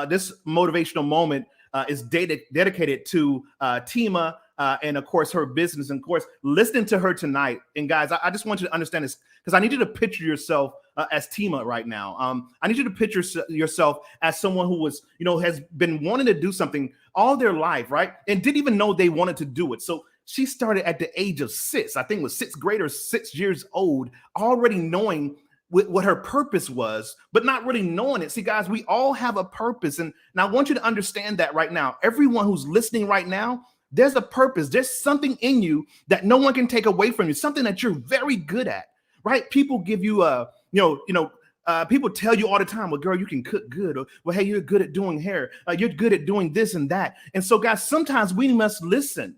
this motivational moment is dedicated to Tima and of course her business. And of course, listening to her tonight. And guys, I just want you to understand this, because I need you to picture yourself as Tima right now. I need you to picture yourself as someone who was, has been wanting to do something all their life, right? And didn't even know they wanted to do it. So she started at the age of 6, I think it was 6th grade or 6 years old, already knowing what her purpose was, but not really knowing it. See, guys, we all have a purpose. And I want you to understand that right now. Everyone who's listening right now, there's a purpose. There's something in you that no one can take away from you, something that you're very good at, right? People give you people tell you all the time, well, girl, you can cook good. Or, well, hey, you're good at doing hair. You're good at doing this and that. And so, guys, sometimes we must listen,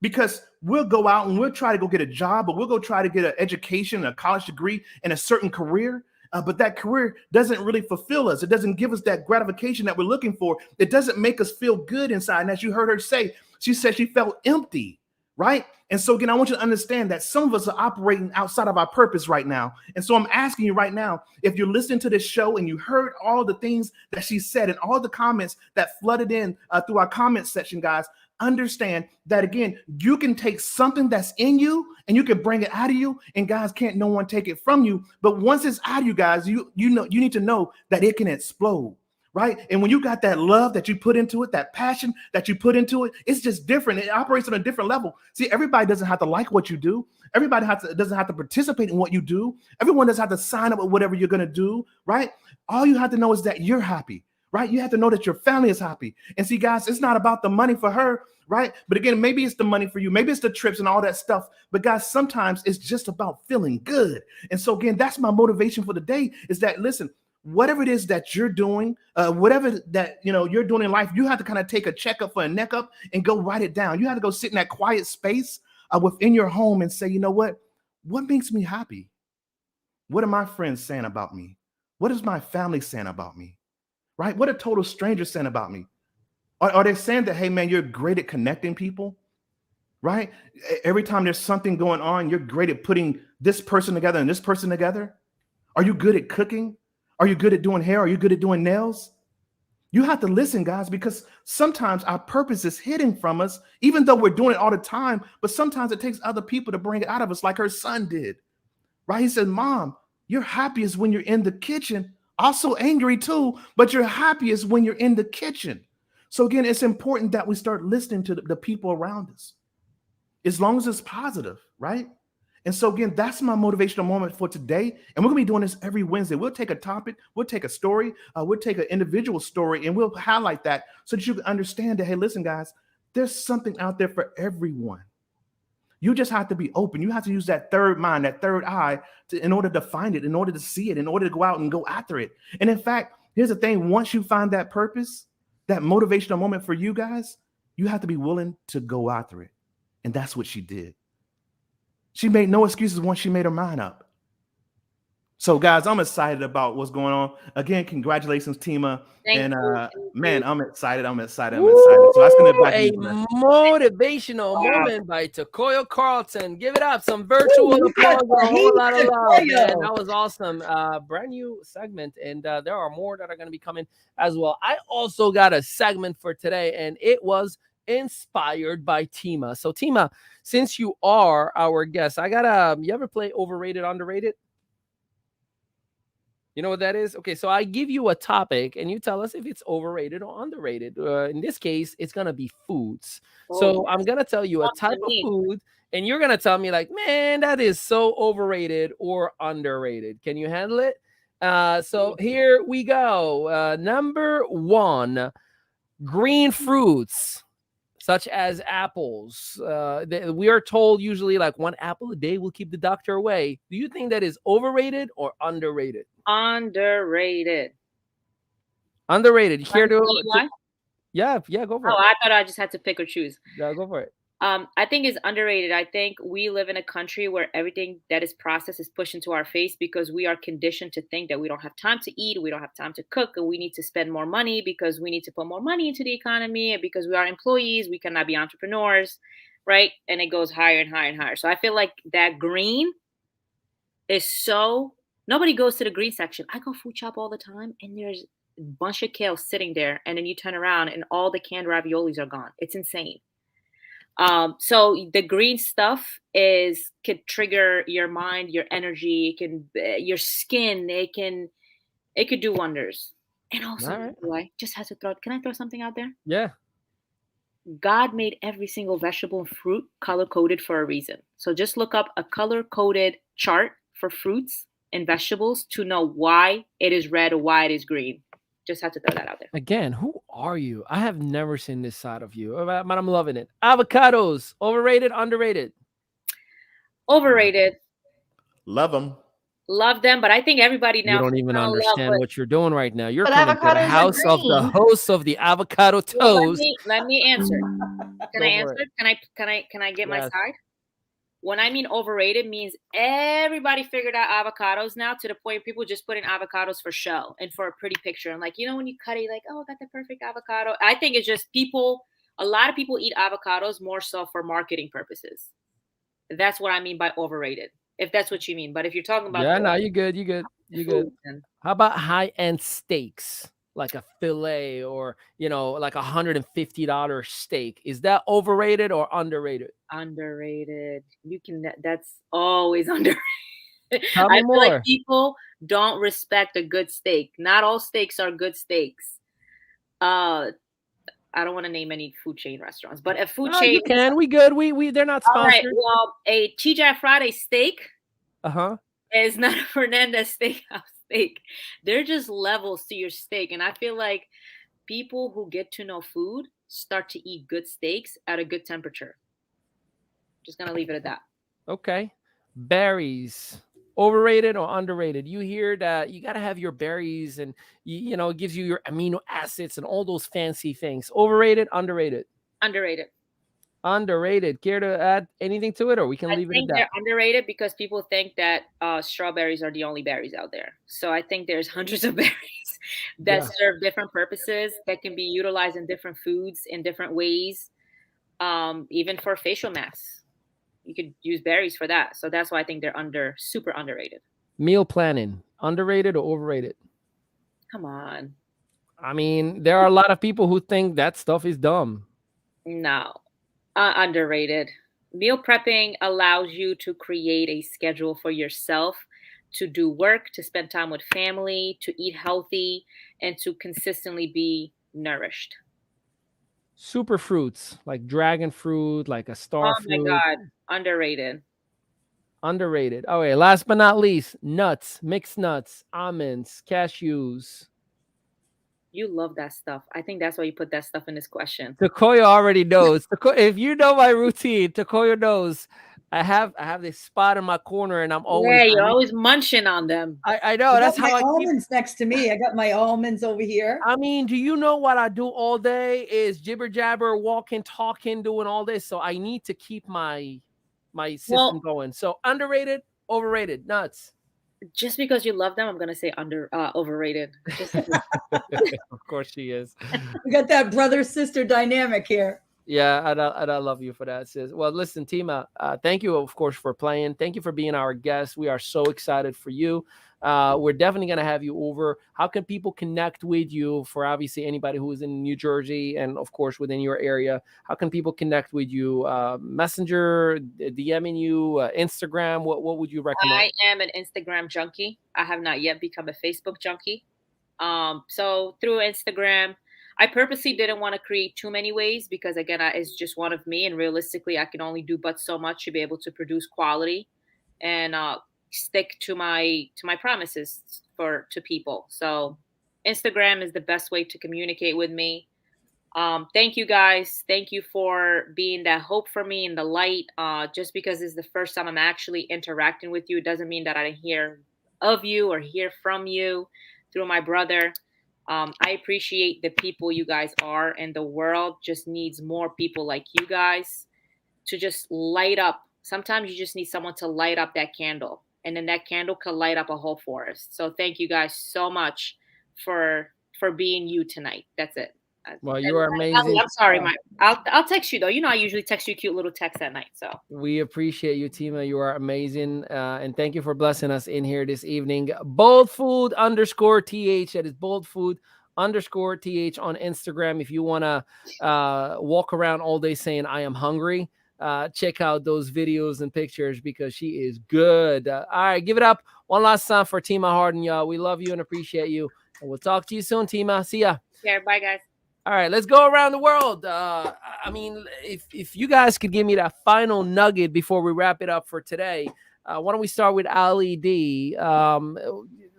because we'll go out and we'll try to go get a job, or we'll go try to get an education, a college degree in a certain career. But that career doesn't really fulfill us. It doesn't give us that gratification that we're looking for. It doesn't make us feel good inside. And as you heard her say, she said she felt empty, right? And so again, I want you to understand that some of us are operating outside of our purpose right now. And so I'm asking you right now, if you're listening to this show and you heard all the things that she said and all the comments that flooded in through our comment section, guys, understand that again, you can take something that's in you and you can bring it out of you, and guys, can't no one take it from you. But once it's out of you, guys, you need to know that it can explode, right? And when you got that love that you put into it, that passion that you put into it, it's just different. It operates on a different level. See, everybody doesn't have to like what you do. Everybody doesn't have to participate in what you do. Everyone doesn't have to sign up with whatever you're going to do, right? All you have to know is that you're happy, right? You have to know that your family is happy. And see, guys, it's not about the money for her, right? But again, maybe it's the money for you. Maybe it's the trips and all that stuff. But guys, sometimes it's just about feeling good. And so again, that's my motivation for the day, is that, listen, whatever it is that you're doing, whatever that you're doing in life, you have to kind of take a checkup for a neck up and go write it down. You have to go sit in that quiet space within your home and say, you know what makes me happy? What are my friends saying about me? What is my family saying about me? Right? What are total strangers saying about me? Are they saying that, hey man, you're great at connecting people, right? Every time there's something going on, you're great at putting this person together and this person together? Are you good at cooking? Are you good at doing hair? Are you good at doing nails? You have to listen, guys, because sometimes our purpose is hidden from us, even though we're doing it all the time. But sometimes it takes other people to bring it out of us, like her son did, right? He said, Mom, you're happiest when you're in the kitchen. Also angry too, but you're happiest when you're in the kitchen. So again, it's important that we start listening to the people around us, as long as it's positive, right? And so again, that's my motivational moment for today. And we're gonna be doing this every Wednesday. We'll take a topic, we'll take a story, we'll take an individual story, and we'll highlight that so that you can understand that, hey, listen, guys, there's something out there for everyone. You just have to be open. You have to use that third mind, that third eye, in order to find it, in order to see it, in order to go out and go after it. And in fact, here's the thing: once you find that purpose, that motivational moment for you guys, you have to be willing to go after it. And that's what she did. She made no excuses once she made her mind up. So, guys, I'm excited about what's going on. Again, congratulations, Tima. Thank you. Man, I'm excited. I'm excited. So I send it back to A you. motivational moment by Takoyo Carlton. Give it up. Some virtual applause. A whole lot of love, man. That was awesome. Brand new segment. And there are more that are going to be coming as well. I also got a segment for today, and it was inspired by Tima. So, Tima, since you are our guest, I got you ever play Overrated, Underrated? You know what that is? Okay, so I give you a topic and you tell us if it's overrated or underrated. In this case, it's going to be foods. So I'm going to tell you a type of food and you're going to tell me like, man, that is so overrated or underrated. Can you handle it? So here we go. Number one, green fruits, such as apples. We are told usually like one apple a day will keep the doctor away. Do you think that is overrated or underrated? Underrated. Underrated. Here to Why? yeah, go for it. Oh, I thought I just had to pick or choose. Yeah, go for it. I think it's underrated. I think we live in a country where everything that is processed is pushed into our face because we are conditioned to think that we don't have time to eat, we don't have time to cook, and we need to spend more money because we need to put more money into the economy, and because we are employees, we cannot be entrepreneurs, right? And it goes higher and higher and higher. So I feel like that green is so, nobody goes to the green section. I go food shop all the time and there's a bunch of kale sitting there, and then you turn around and all the canned raviolis are gone. It's insane. So the green stuff could trigger your mind, your energy, it can, your skin, it could do wonders. And also, I just have to can I throw something out there? Yeah. God made every single vegetable and fruit color coded for a reason. So just look up a color coded chart for fruits and vegetables to know why it is red or why it is green. Just have to throw that out there. Again, who are you? I have never seen this side of you, but I'm loving it. Avocados, overrated, underrated? Overrated. Love them. Love them, but I think everybody now. You don't even understand what you're doing right now. You're But coming to the avocados are house of the green. host of the avocado toast. Let me answer. Can I answer? Can I get my Yes. side? When I mean overrated means everybody figured out avocados now to the point people just put in avocados for show and for a pretty picture. And like, when you cut it, like, oh, I got the perfect avocado. I think it's just a lot of people eat avocados more so for marketing purposes. That's what I mean by overrated, if that's what you mean. But if you're talking about You good. How about high-end steaks? Like a fillet or, like $150 steak. Is that overrated or underrated? Underrated. That's always underrated. Tell me I feel more. like people don't respect a good steak. Not all steaks are good steaks. I don't want to name any food chain restaurants, but a food chain. You can. We good. We they're not sponsored. All right. Well, a TGI Friday steak is not a Fernandez Steakhouse steak. They're just levels to your steak. And I feel like people who get to know food start to eat good steaks at a good temperature. Just going to leave it at that. Okay. Berries, overrated or underrated? You hear that you got to have your berries and, it gives you your amino acids and all those fancy things. Overrated, underrated? Underrated. Underrated. Care to add anything to it, or we can I leave it at think that? they're underrated because people think that strawberries are the only berries out there. So I think there's hundreds of berries that Yeah. serve different purposes that can be utilized in different foods in different ways. Even for facial masks, you could use berries for that. So that's why I think they're super underrated. Meal planning. Underrated or overrated? Come on. I mean, there are a lot of people who think that stuff is dumb. No, underrated. Meal prepping allows you to create a schedule for yourself to do work, to spend time with family, to eat healthy, and to consistently be nourished. Super fruits like dragon fruit, like a star Oh my fruit. God, underrated. Underrated. Okay, last but not least, nuts, mixed nuts, almonds, cashews. You love that stuff. I think that's why you put that stuff in this question. Takoya already knows. If you know my routine, Takoya knows. I have this spot in my corner, and I'm always. Yeah, you're always munching on them. I know I that's got my how I keep. almonds next to me. I got my almonds over here. I mean, do you know what I do all day is jibber jabber, walking, talking, doing all this. So I need to keep my system Well, going. So underrated, overrated, nuts. just because you love them, I'm gonna say overrated. Just Of course she is. We got that brother-sister dynamic here. Yeah, and I love you for that, sis. Well, listen, Tima, thank you, of course, for playing. Thank you for being our guest. We are so excited for you. We're definitely going to have you over. How can people connect with you for obviously anybody who is in New Jersey and, of course, within your area? How can people connect with you? Messenger, DMing you, Instagram? What would you recommend? I am an Instagram junkie. I have not yet become a Facebook junkie. So through Instagram, I purposely didn't want to create too many ways because again, it's just one of me, and realistically, I can only do but so much to be able to produce quality and stick to my promises to people. So Instagram is the best way to communicate with me. Thank you guys. Thank you for being that hope for me in the light. Just because this is the first time I'm actually interacting with you, it doesn't mean that I didn't hear of you or hear from you through my brother. I appreciate the people you guys are, and the world just needs more people like you guys to just light up. Sometimes you just need someone to light up that candle, and then that candle could light up a whole forest. So thank you guys so much for being you tonight. That's it. Well, you are Ali, amazing. I'm sorry, Mike. I'll text you though. You know I usually text you cute little texts at night. So We appreciate you, Tima. You are amazing. And thank you for blessing us in here this evening. boldfood_th. That is boldfood_th on Instagram. If you want to walk around all day saying, I am hungry, check out those videos and pictures because she is good. All right, give it up one last time for Tima Harden, y'all. We love you and appreciate you. And we'll talk to you soon, Tima. See ya. yeah, bye guys. All right, let's go around the world. I mean, if you guys could give me that final nugget before we wrap it up for today, why don't we start with Ali D?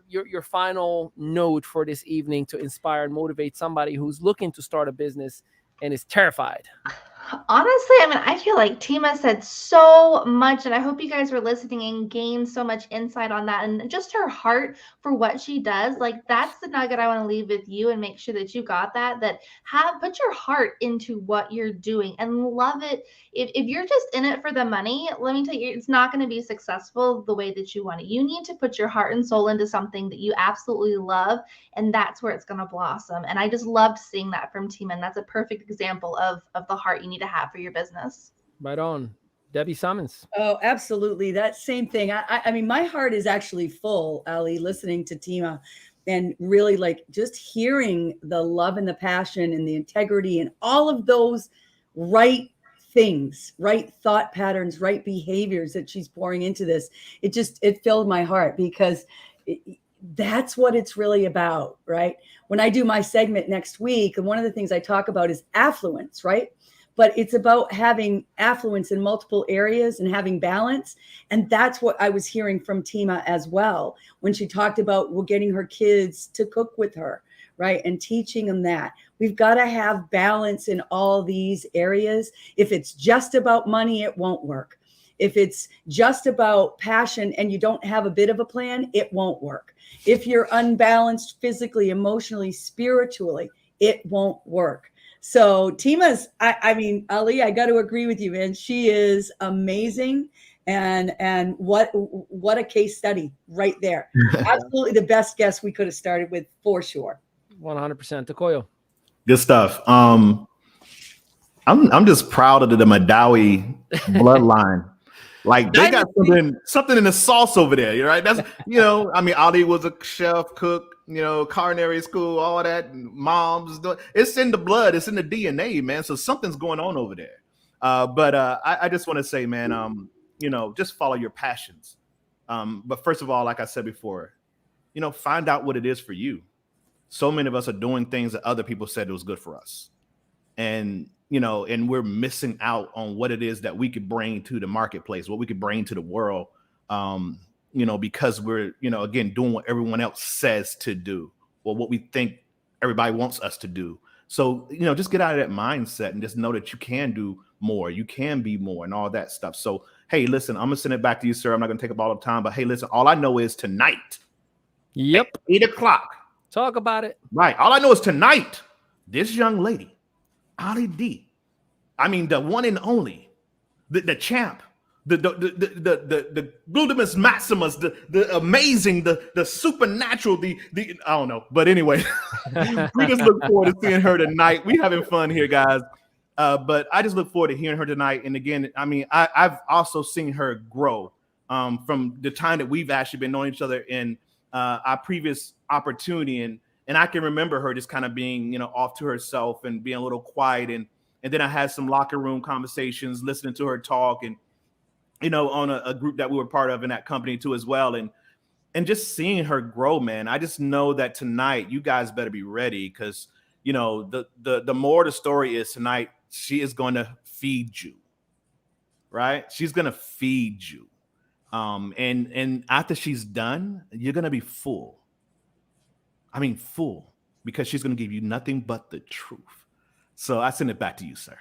Your final note for this evening to inspire and motivate somebody who's looking to start a business and is terrified. Honestly, I mean, I feel like Tima said so much, and I hope you guys were listening and gained so much insight on that, and just her heart for what she does. Like, that's the nugget I want to leave with you and make sure that you got that, put your heart into what you're doing and love it. If you're just in it for the money, let me tell you, it's not going to be successful the way that you want it. You need to put your heart and soul into something that you absolutely love, and that's where it's going to blossom. And I just loved seeing that from Tima, and that's a perfect example of the heart you need to have for your business. Right on. Debbie Summons. Oh, absolutely. That same thing. I mean, my heart is actually full, Ali, listening to Tima and really like just hearing the love and the passion and the integrity and all of those right things, right thought patterns, right behaviors that she's pouring into this. It filled my heart because that's what it's really about, right? When I do my segment next week, and one of the things I talk about is affluence, right? But it's about having affluence in multiple areas and having balance. And that's what I was hearing from Tima as well, when she talked about getting her kids to cook with her, right? And teaching them that. We've got to have balance in all these areas. If it's just about money, it won't work. If it's just about passion and you don't have a bit of a plan, it won't work. If you're unbalanced physically, emotionally, spiritually, it won't work. So Tima's, I mean, Ali, I got to agree with you, man. She is amazing. And what a case study right there. Absolutely the best guest we could have started with, for sure. 100%. Takoyo. Good stuff. I'm just proud of the Madawi bloodline. Like they got something in the sauce over there, right? That's I mean, Ali was a chef, cook, culinary school, all that. Moms, it's in the blood, it's in the DNA, man. So something's going on over there. But I just want to say, man, just follow your passions. But first of all, like I said before, find out what it is for you. So many of us are doing things that other people said it was good for us. And and we're missing out on what it is that we could bring to the marketplace, what we could bring to the world, because we're, again, doing what everyone else says to do, or what we think everybody wants us to do. So, just get out of that mindset and just know that you can do more, you can be more, and all that stuff. So, hey, listen, I'm gonna send it back to you, sir. I'm not gonna take up all the time, but hey, listen, all I know is tonight. Yep. 8 o'clock. Talk about it. Right. All I know is tonight, this young lady, Ali D, I mean, the one and only, the champ, the gluteus maximus, the amazing, the supernatural, the I don't know, but anyway, we just look forward to seeing her tonight. We having fun here, guys. But I just look forward to hearing her tonight. And again, I mean, I've also seen her grow from the time that we've actually been knowing each other in our previous opportunity, and I can remember her just kind of being, off to herself and being a little quiet, and then I had some locker room conversations, listening to her talk, and on a group that we were part of in that company too as well, and just seeing her grow, man. I just know that tonight you guys better be ready, because the more the story is tonight, she is going to feed you, right? She's going to feed you, and after she's done, you're going to be full. I mean, full, because she's going to give you nothing but the truth. So I send it back to you, sir.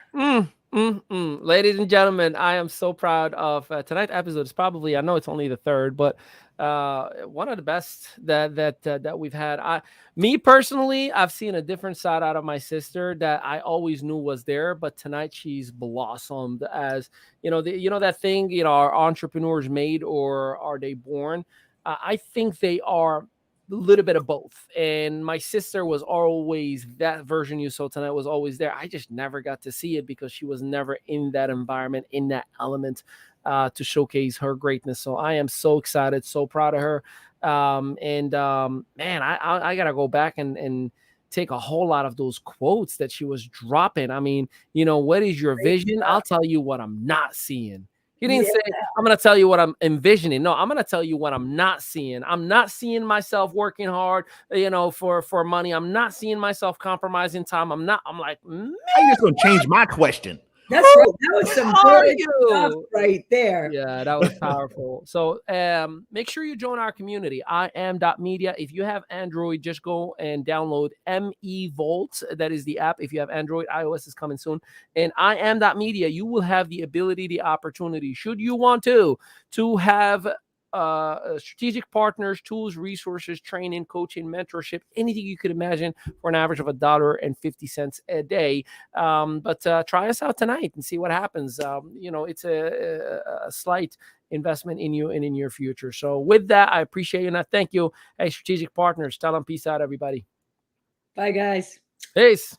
Ladies and gentlemen, I am so proud of tonight's episode. It's probably, I know it's only the third, but one of the best that we've had. Me personally, I've seen a different side out of my sister that I always knew was there, but tonight she's blossomed as, that thing, are entrepreneurs made or are they born? I think they are a little bit of both, and my sister was always that version you saw tonight was always there. I just never got to see it because she was never in that environment, in that element, to showcase her greatness. So I am so excited, so proud of her, man, I gotta go back and take a whole lot of those quotes that she was dropping. I mean, what is your vision? I'll tell you what I'm not seeing. He didn't say, I'm going to tell you what I'm envisioning. No, I'm going to tell you what I'm not seeing. I'm not seeing myself working hard, for money. I'm not seeing myself compromising time. I'm like, man. I'm just going to change my question. That's right. That was some good stuff right there. Yeah, that was powerful. So make sure you join our community, iam.media. If you have Android, just go and download MEVolt. That is the app. If you have Android, iOS is coming soon. And iam.media, you will have the ability, the opportunity, should you want to have strategic partners, tools, resources, training, coaching, mentorship, anything you could imagine for an average of $1.50 a day. But try us out tonight and see what happens. It's a slight investment in you and in your future. So with that, I appreciate you and I thank you. Hey, strategic partners, tell them peace out, everybody. Bye, guys. Peace.